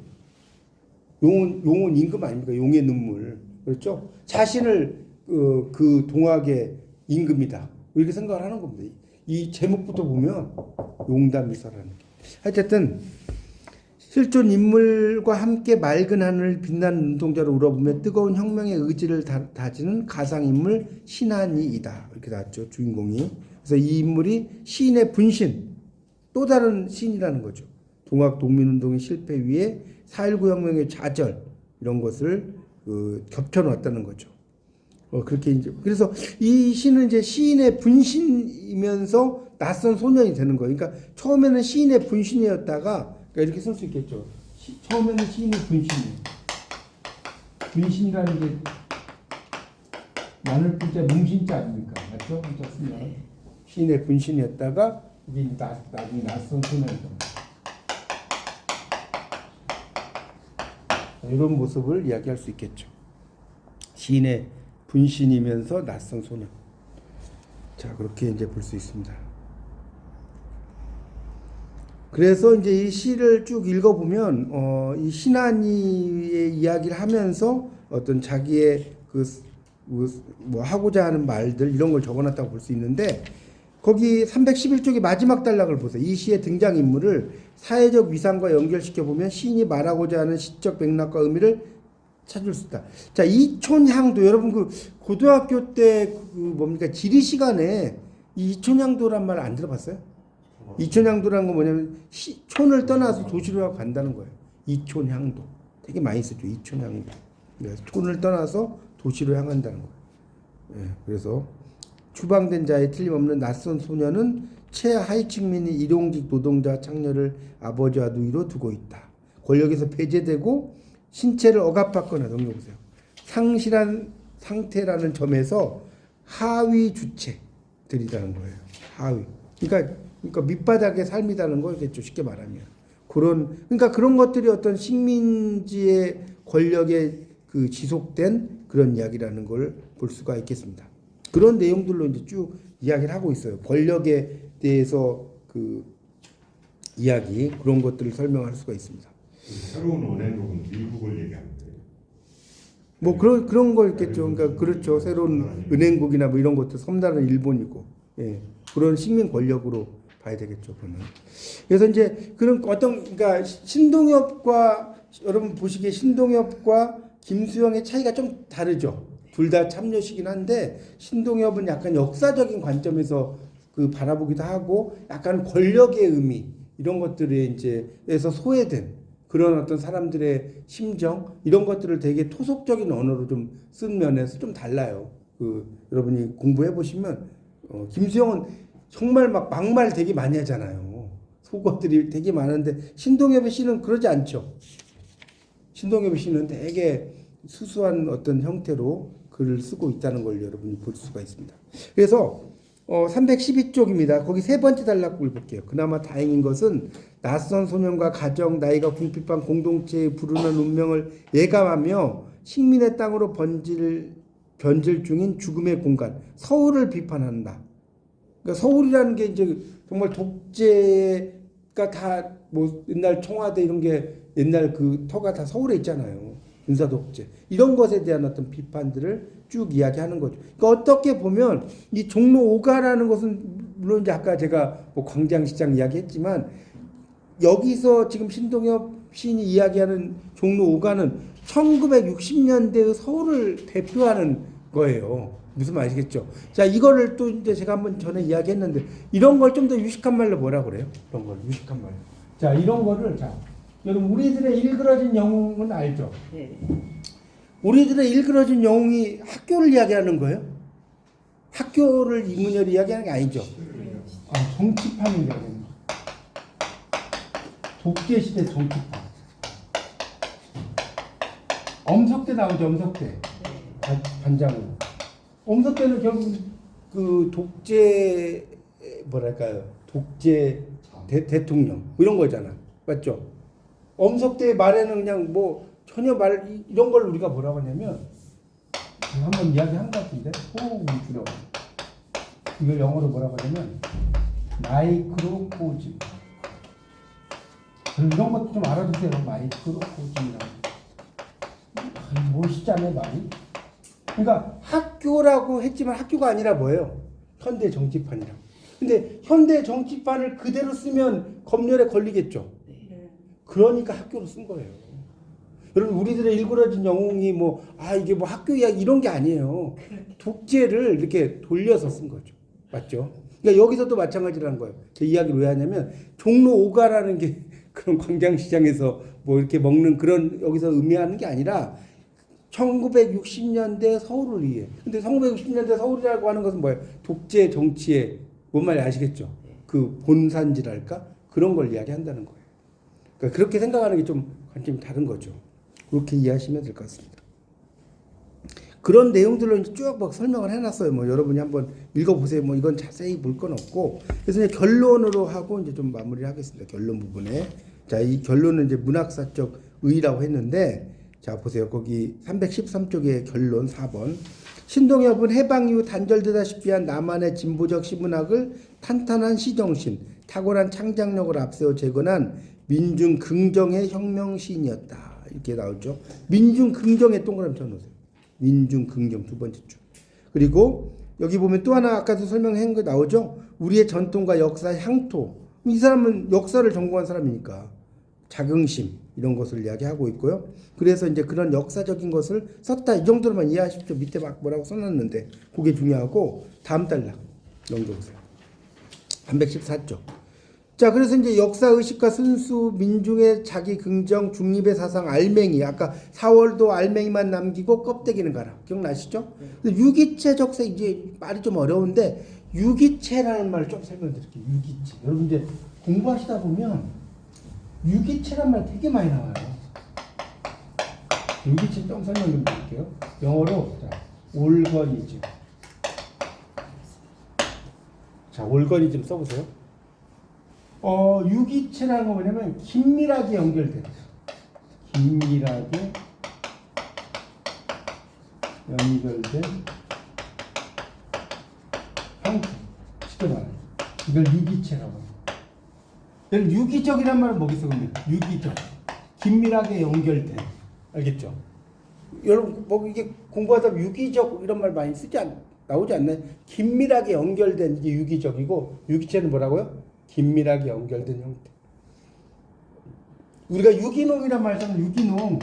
용은 임금 아닙니까? 용의 눈물. 그렇죠? 자신을 그 동학의 임금이다. 이렇게 생각을 하는 겁니다. 이 제목부터 보면 용담유사라는 게. 어쨌든 실존 인물과 함께 맑은 하늘을 빛나는 눈동자로 우러보며 뜨거운 혁명의 의지를 다지는 가상인물 신한이이다. 이렇게 나왔죠. 주인공이. 그래서 이 인물이 시인의 분신, 또 다른 시인이라는 거죠. 동학 독민운동의 실패 위에 4.19 혁명의 좌절 이런 것을 겹쳐놨다는 거죠. 그렇게 이제 그래서 이 시는 이제 시인의 분신이면서 낯선 소년이 되는 거예요. 그러니까 처음에는 시인의 분신이었다가 그러니까 이렇게 쓸 수 있겠죠. 처음에는 시인의 분신이에요. 분신이라는 게 마늘 글자 뭉신자 아닙니까? 맞죠? 한자 쓰면 시인의 분신이었다가 이게 나중에 낯선 소년이 됩니다. 이런 모습을 이야기할 수 있겠죠. 시인의 분신이면서 낯선 소년. 자, 그렇게 이제 볼 수 있습니다. 그래서 이제 이 시를 쭉 읽어보면 이 신한이의 이야기를 하면서 어떤 자기의 뭐 하고자 하는 말들 이런 걸 적어놨다고 볼 수 있는데 거기 311쪽의 마지막 단락을 보세요. 이 시의 등장인물을 사회적 위상과 연결시켜 보면 시인이 말하고자 하는 시적 맥락과 의미를 찾을 수 있다. 자, 이촌향도 여러분 그 고등학교 때 그 뭡니까 지리 시간에 이 이촌향도란 말 안 들어봤어요? 이촌향도라는 건 뭐냐면 촌을 떠나서 도시로 간다는 거예요. 이촌향도 되게 많이 쓰죠. 이촌향도. 그래서 촌을 떠나서 도시로 향한다는 거예요. 예, 그래서 추방된 자의 틀림없는 낯선 소년은 최하위층민이 일용직 노동자 창녀를 아버지와 누이로 두고 있다. 권력에서 배제되고 신체를 억압받거나 넘겨보세요. 상실한 상태라는 점에서 하위 주체들이라는 거예요. 하위. 그러니까 밑바닥의 삶이라는 거겠죠. 쉽게 말하면. 그러니까 그런 것들이 어떤 식민지의 권력에 그 지속된 그런 이야기라는 걸 볼 수가 있겠습니다. 그런 내용들로 이제 쭉 이야기를 하고 있어요. 권력에 대해서 그 이야기 그런 것들을 설명할 수가 있습니다. 새로운 은행국은 미국을 얘기하는 거예요. 뭐 그런 거 있겠죠. 그러니까 그렇죠. 새로운 은행국이나 뭐 이런 것도 섬나라는 일본이고, 예, 그런 식민 권력으로 봐야 되겠죠. 그거는. 그래서 이제 그런 그러니까 신동엽과 여러분 보시기에 신동엽과 김수영의 차이가 좀 다르죠. 둘 다 참여시긴 한데 신동엽은 약간 역사적인 관점에서 그 바라보기도 하고 약간 권력의 의미 이런 것들에 이제에서 소외된 그런 어떤 사람들의 심정 이런 것들을 되게 토속적인 언어로 좀 쓴 면에서 좀 달라요. 여러분이 공부해 보시면 김수영은 정말 막 막말 되게 많이 하잖아요. 속어들이 되게 많은데 신동엽의 시는 그러지 않죠. 신동엽의 시는 되게 수수한 어떤 형태로 글을 쓰고 있다는 걸 여러분이 볼 수가 있습니다. 그래서 312쪽입니다. 거기 세 번째 단락을 볼게요. 그나마 다행인 것은 낯선 소년과 가정, 나이가 궁핍한 공동체에 부르는 운명을 예감하며 식민의 땅으로 변질 중인 죽음의 공간, 서울을 비판한다. 그러니까 서울이라는 게 이제 정말 독재가 다 뭐 옛날 청와대 이런 게 옛날 그 터가 다 서울에 있잖아요. 군사 독재 이런 것에 대한 어떤 비판들을 쭉 이야기하는 거죠. 그러니까 어떻게 보면 이 종로 5가라는 것은 물론 이제 아까 제가 뭐 광장시장 이야기했지만 여기서 지금 신동엽 시인이 이야기하는 종로 5가는 1960년대의 서울을 대표하는 거예요. 무슨 말이겠죠? 자, 이거를 또 이제 제가 한번 전에 이야기했는데 이런 걸 좀 더 유식한 말로 뭐라 그래요? 이런 걸 유식한 말로. 자, 이런 거를 자, 여러분 우리들의 일그러진 영웅은 알죠? 네. 우리들의 일그러진 영웅이 학교를 이야기하는 거예요? 학교를 이문열이 이야기하는 게 아니죠. 아, 정치판을 이야기하는 거예요. 독재시대 정치판. 엄석대 나오죠, 엄석대. 반장으로. 엄석대는 결국 그 독재, 뭐랄까요, 독재 대통령, 뭐 이런 거잖아. 맞죠? 엄석대의 말에는 그냥 뭐 전혀 이런 걸 우리가 뭐라고 하냐면, 한번 이야기한 것 같은데, 호흡으로. 이걸 영어로 뭐라고 하냐면, 마이크로코즘. 이런 것도 좀 알아두세요. 마이크로코즘이라고. 멋있잖아요, 말이. 그러니까 학교라고 했지만 학교가 아니라 뭐예요? 현대 정치판이라고. 근데 현대 정치판을 그대로 쓰면 검열에 걸리겠죠. 그러니까 학교로 쓴 거예요. 여러분 우리들의 일그러진 영웅이 뭐 이게 뭐 학교 이야기 이런 게 아니에요. 독재를 이렇게 돌려서 쓴 거죠. 맞죠? 그러니까 여기서도 마찬가지라는 거예요. 제 이야기를 왜 하냐면 종로 5가라는 게 그런 광장시장에서 뭐 이렇게 먹는 그런 여기서 의미하는 게 아니라 1960년대 서울을 위해. 근데 1960년대 서울이라고 하는 것은 뭐예요? 독재 정치의 뭔 말인지 아시겠죠? 그 본산지랄까? 그런 걸 이야기한다는 거예요. 그러니까 그렇게 생각하는 게 좀 관점이 다른 거죠. 그렇게 이해하시면 될 것 같습니다. 그런 내용들로 이제 쭉 막 설명을 해놨어요. 뭐 여러분이 한번 읽어보세요. 뭐 이건 자세히 볼 건 없고. 그래서 이제 결론으로 하고 이제 좀 마무리를 하겠습니다. 결론 부분에. 자, 이 결론은 이제 문학사적 의의라고 했는데, 자, 보세요. 거기 313쪽의 결론 4번. 신동엽은 해방 이후 단절되다시피 한 남한의 진보적 시문학을 탄탄한 시정신, 탁월한 창작력을 앞세워 재건한 민중 긍정의 혁명 시인이었다. 이렇게 나오죠. 민중 긍정에 동그라미 쳐놓으세요. 민중 긍정 두 번째 줄. 그리고 여기 보면 또 하나 아까도 설명한 거 나오죠. 우리의 전통과 역사 향토. 이 사람은 역사를 전공한 사람이니까 자긍심 이런 것을 이야기하고 있고요. 그래서 이제 그런 역사적인 것을 썼다. 이 정도로만 이해하십시오. 밑에 막 뭐라고 써놨는데 그게 중요하고 다음 단락 넘겨보세요. 314쪽. 자, 그래서 이제 역사의식과 순수 민중의 자기 긍정 중립의 사상 알맹이 아까 4월도 알맹이만 남기고 껍데기는 가라. 기억나시죠? 유기체적 세 이제 말이 좀 어려운데 유기체라는 말을 좀 설명드릴게요. 유기체. 여러분 이제 공부하시다 보면 유기체란 말 되게 많이 나와요. 유기체 좀 설명 좀 드릴게요. 영어로 자, 올거니즘. 자, 올거니즘 써보세요. 유기체라는 건 뭐냐면 긴밀하게 연결된 형태. 쉽게 말해. 이걸 유기체라고 합니다. 유기적이란 말은 뭐겠어, 그러면? 유기적. 긴밀하게 연결된. 알겠죠? 여러분, 뭐 이게 공부하다 보면 유기적 이런 말 많이 나오지 않나요? 긴밀하게 연결된 이게 유기적이고, 유기체는 뭐라고요? 긴밀하게 연결된 형태. 우리가 유기농이란 말 쓰면 유기농,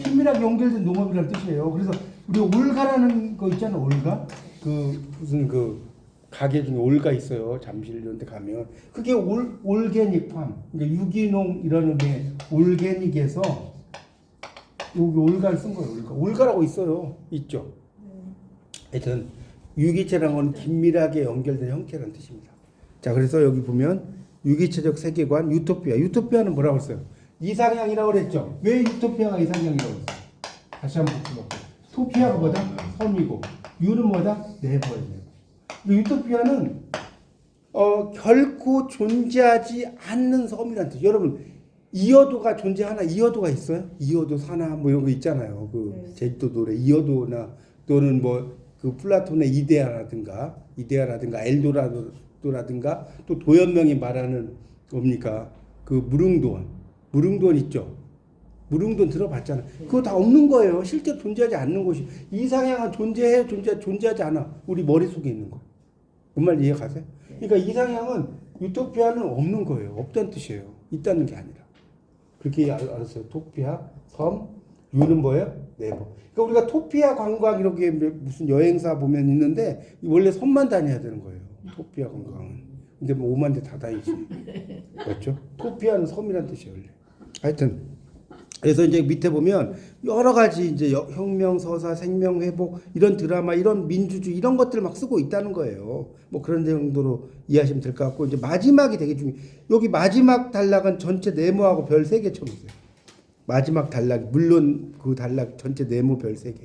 긴밀하게 연결된 농업이라는 뜻이에요. 그래서 우리 올가라는 거 있잖아요, 올가. 그 무슨 그 가게 중에 올가 있어요. 잠실 이런 데 가면 그게 올게닉 팜. 그러니까 유기농 이런 의미의 올게닉에서 여기 올가를 쓴 거예요. 올가라고 있어요. 있죠. 하여튼 유기체라는 건 긴밀하게 연결된 형태라는 뜻입니다. 자, 그래서 여기 보면 유기체적 세계관 유토피아. 유토피아는 뭐라고 했어요? 이상향이라고 그랬죠. 왜 유토피아가 이상향이라고 했어요? 다시 한번 볼게요. 토피아가 뭐다? 섬이고 유는 뭐다? 네버예요. 유토피아는 결코 존재하지 않는 섬이라는 뜻. 여러분 이어도가 존재하나? 이어도가 있어요? 이어도 사나? 뭐 이런 거 있잖아요. 그 제주도 노래 이어도나 또는 뭐 그 플라톤의 이데아라든가 엘도라도라든가 또 도연명이 말하는 뭡니까? 그 무릉도원 있죠. 무릉도 들어봤잖아. 그거 다 없는 거예요. 실제 존재하지 않는 곳이. 이상향은 존재하지 않아. 우리 머릿속에 있는 거. 뭔 말 이해가세요? 그러니까 이상향은 유토피아는 없는 거예요. 없다는 뜻이에요. 있다는 게 아니라. 그렇게 알았어요. 토피아, 섬, 유는 뭐예요? 네버. 그러니까 우리가 토피아 관광 이렇게 무슨 여행사 보면 있는데 원래 섬만 다녀야 되는 거예요. 토피아 관광은. 근데 뭐 5만 대 다 다니지. 맞죠? 토피아는 섬이란 뜻이에요, 원래. 하여튼 그래서 이제 밑에 보면 여러 가지 이제 혁명, 서사, 생명 회복 이런 드라마, 이런 민주주의 이런 것들 막 쓰고 있다는 거예요. 뭐 그런 정도로 이해하시면 될 것 같고 이제 마지막이 되게 중요해요. 여기 마지막 단락은 전체 네모하고 별 3개 쳐놓으세요. 마지막 단락, 물론 그 단락 전체 네모 별 3개.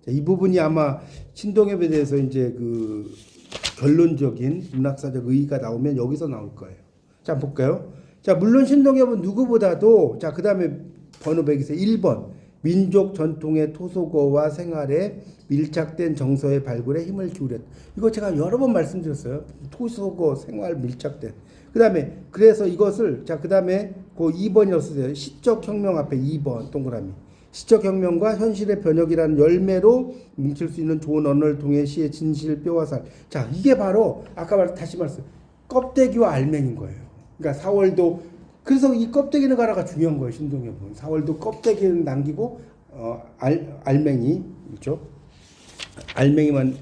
자, 이 부분이 아마 신동엽에 대해서 이제 그 결론적인 문학사적 의의가 나오면 여기서 나올 거예요. 자, 볼까요? 자, 물론 신동엽은 누구보다도 자, 그다음에 번호 100에서 1번 민족 전통의 토속어와 생활에 밀착된 정서의 발굴에 힘을 기울였다. 이거 제가 여러 번 말씀드렸어요. 토속어 생활 밀착된. 그다음에 그래서 이것을 자, 그다음에 그 2번이라고 쓰세요. 시적 혁명 앞에 2번 동그라미. 시적 혁명과 현실의 변혁이라는 열매로 뭉칠 수 있는 좋은 언어를 통해 시의 진실 뼈와 살. 자, 이게 바로 아까 다시 말씀. 껍데기와 알맹인 거예요. 그러니까 4월도 그래서 이 껍데기는 가라가 중요한 거예요. 신동엽은 4월도 껍데기는 남기고 알맹이 그렇죠? 알맹이만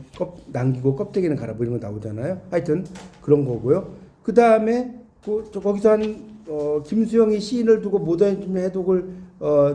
남기고 껍데기는 가라 뭐 이런 거 나오잖아요. 하여튼 그런 거고요. 그 다음에 거기서 한 김수영이 시인을 두고 모더니즘의 해독을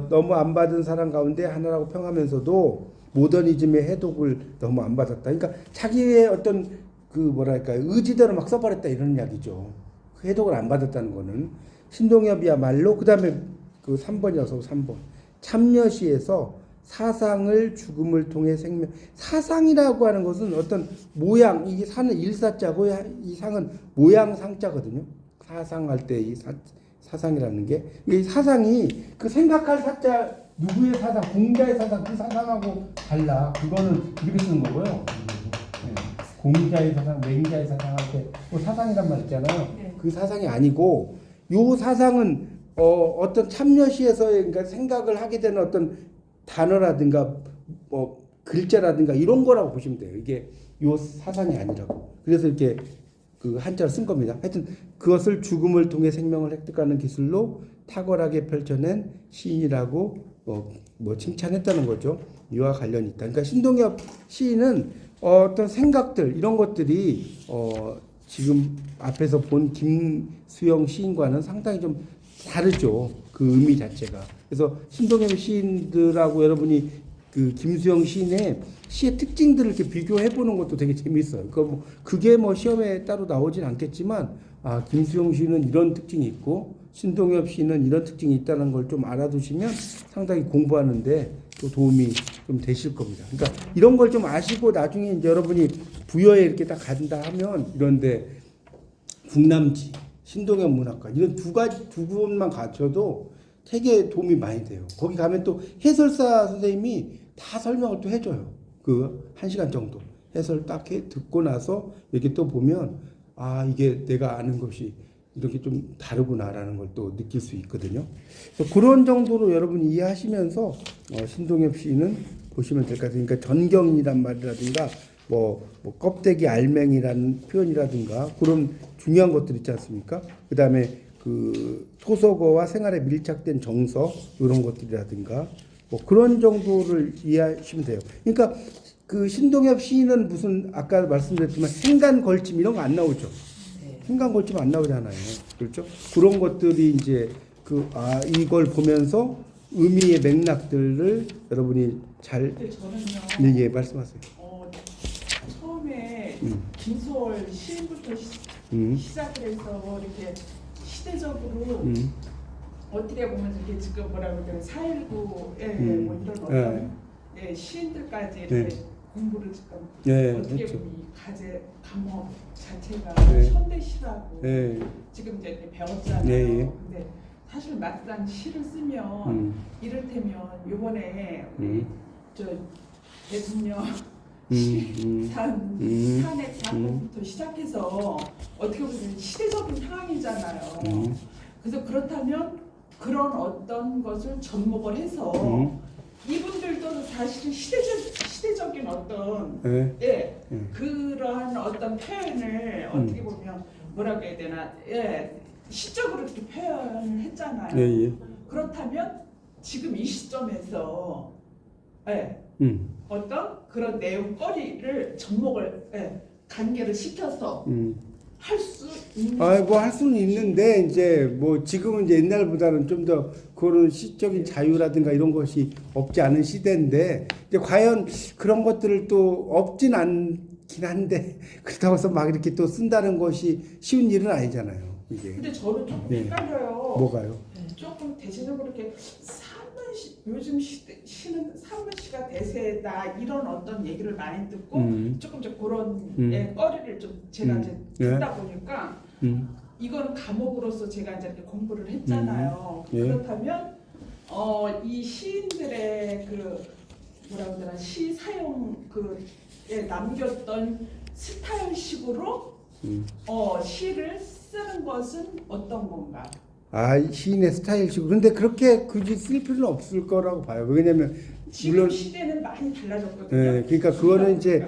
너무 안 받은 사람 가운데 하나라고 평하면서도 모더니즘의 해독을 너무 안 받았다. 그러니까 자기의 어떤 그 뭐랄까 의지대로 막 써버렸다 이런 이야기죠. 그 해독을 안 받았다는 거는. 신동엽이야말로 그 다음에 그 3번이어서 3번 참여시에서 사상을 죽음을 통해 생명. 사상이라고 하는 것은 어떤 모양, 이게 사는 일사자고 이 상은 모양 상자거든요. 사상할 때 이 사상이라는 게 이 사상이 그 생각할 사자 누구의 사상, 공자의 사상 그 사상하고 달라. 그거는 이렇게 쓰는 거고요. 네. 공자의 사상, 맹자의 사상 할 때 뭐 사상이란 말 있잖아요. 네. 그 사상이 아니고 요 사상은 어떤 참여시에서 그러니까 생각을 하게 되는 어떤 단어라든가 뭐 글자라든가 이런 거라고 보시면 돼요. 이게 요 사상이 아니라고. 그래서 이렇게 그 한자를 쓴 겁니다. 하여튼 그것을 죽음을 통해 생명을 획득하는 기술로 탁월하게 펼쳐낸 시인이라고 뭐 칭찬했다는 거죠. 이와 관련이 있다. 그러니까 신동엽 시인은 어떤 생각들 이런 것들이 지금 앞에서 본 김수영 시인과는 상당히 좀 다르죠. 그 의미 자체가. 그래서 신동엽 시인들하고 여러분이 그 김수영 시인의 시의 특징들을 이렇게 비교해 보는 것도 되게 재밌어요. 그게 뭐 시험에 따로 나오진 않겠지만 아, 김수영 시인은 이런 특징이 있고 신동엽 시인은 이런 특징이 있다는 걸 좀 알아두시면 상당히 공부하는데 또 도움이 좀 되실 겁니다. 그러니까 이런 걸 좀 아시고 나중에 이제 여러분이 부여에 이렇게 딱 간다 하면 이런데 국남지, 신동엽 문학관 이런 두 곳만 가셔도 되게 도움이 많이 돼요. 거기 가면 또 해설사 선생님이 다 설명을 또 해줘요. 그 1시간 정도 해설 딱 듣고 나서 이렇게 또 보면 아 이게 내가 아는 것이 이렇게 좀 다르구나라는 걸 또 느낄 수 있거든요. 그래서 그런 정도로 여러분이 이해하시면서 신동엽 시인은 보시면 될 것 같아요. 그러니까 전경이란 말이라든가 뭐 껍데기 알맹이라는 표현이라든가 그런 중요한 것들 있지 않습니까? 그 다음에 그 토속어와 생활에 밀착된 정서 이런 것들이라든가 뭐 그런 정도를 이해하시면 돼요. 그러니까 그 신동엽 시인은 무슨 아까 말씀드렸지만 생간 걸침 이런 거 안 나오죠. 생간 걸침 안 나오잖아요. 그렇죠? 그런 것들이 이제 이걸 보면서 의미의 맥락들을 여러분이 잘 근데 저는요. 네, 예, 말씀하세요. 처음에 김소월 시인부터 시작을 해서 이렇게 시대적으로 어떻게 보면 이게 지금 뭐라고 그래요? 4.19에 뭐 이런 어떤 시인들까지 이렇게 공부를 지금 어떻게 그렇죠. 보면 이 과목 자체가 네. 현대시라고 네. 지금 이제 이렇게 배웠잖아요. 네. 근데 사실 막상 시를 쓰면 이를테면 요번에 저 대통령 탄핵 사건부터 시작해서 어떻게 보면 시대적인 상황이잖아요. 그래서 그렇다면 그런 어떤 것을 접목을 해서 이분들도 사실 시대적인 어떤 예. 예 그러한 어떤 표현을 어떻게 보면 뭐라고 해야 되나 시적으로 이렇게 표현을 했잖아요. 예, 예. 그렇다면 지금 이 시점에서 어떤 그런 내용거리를 접목을 관계를 시켜서 할 수 있는 뭐 할 수는 있는데 이제 뭐 지금은 이제 옛날보다는 좀 더 그런 시적인 자유라든가 이런 것이 없지 않은 시대인데 이제 과연 그런 것들을 또 없진 않긴 한데 그렇다고 해서 막 이렇게 또 쓴다는 것이 쉬운 일은 아니잖아요. 이게. 근데 저는 조금 네. 헷갈려요. 뭐가요? 조금 대체적으로 이렇게 산문시 요즘 시는 산문시가 대세다 이런 어떤 얘기를 많이 듣고 조금 이제 그런 거리를 좀 제가 이제 듣다 보니까 이건 과목으로서 제가 이제 이렇게 공부를 했잖아요. 예. 그렇다면 이 시인들의 그 뭐라고 해야 되나 시 사용 그에 남겼던 스타일식으로 시를 쓰는 것은 어떤 건가? 시인의 스타일식으로. 근데 그렇게 굳이 쓸 필요는 없을 거라고 봐요. 왜냐면 지금 물론 시대는 많이 달라졌거든요. 그러니까 그거는 이제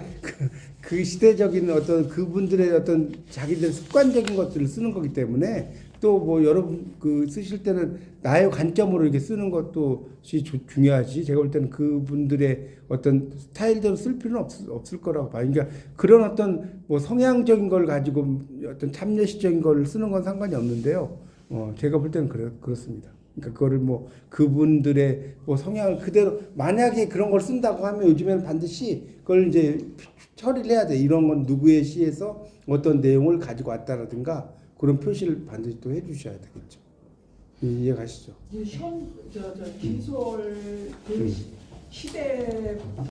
그 시대적인 어떤 그분들의 어떤 자기들 습관적인 것들을 쓰는 거기 때문에 또 뭐 여러분 그 쓰실 때는 나의 관점으로 이렇게 쓰는 것도 중요하지. 제가 볼 때는 그분들의 어떤 스타일대로 쓸 필요는 없을 거라고 봐요. 그러니까 그런 어떤 뭐 성향적인 걸 가지고 어떤 참여시적인 걸 쓰는 건 상관이 없는데요. 제가 볼 때는 그렇습니다. 그러니까 그거를 뭐 그분들의 뭐 성향을 그대로 만약에 그런 걸 쓴다고 하면 요즘에는 반드시 그걸 이제 처리를 해야 돼. 이런 건 누구의 시에서 어떤 내용을 가지고 왔다라든가 그런 표시를 반드시 또 해주셔야 되겠죠. 이해가시죠? 기소월 그 시대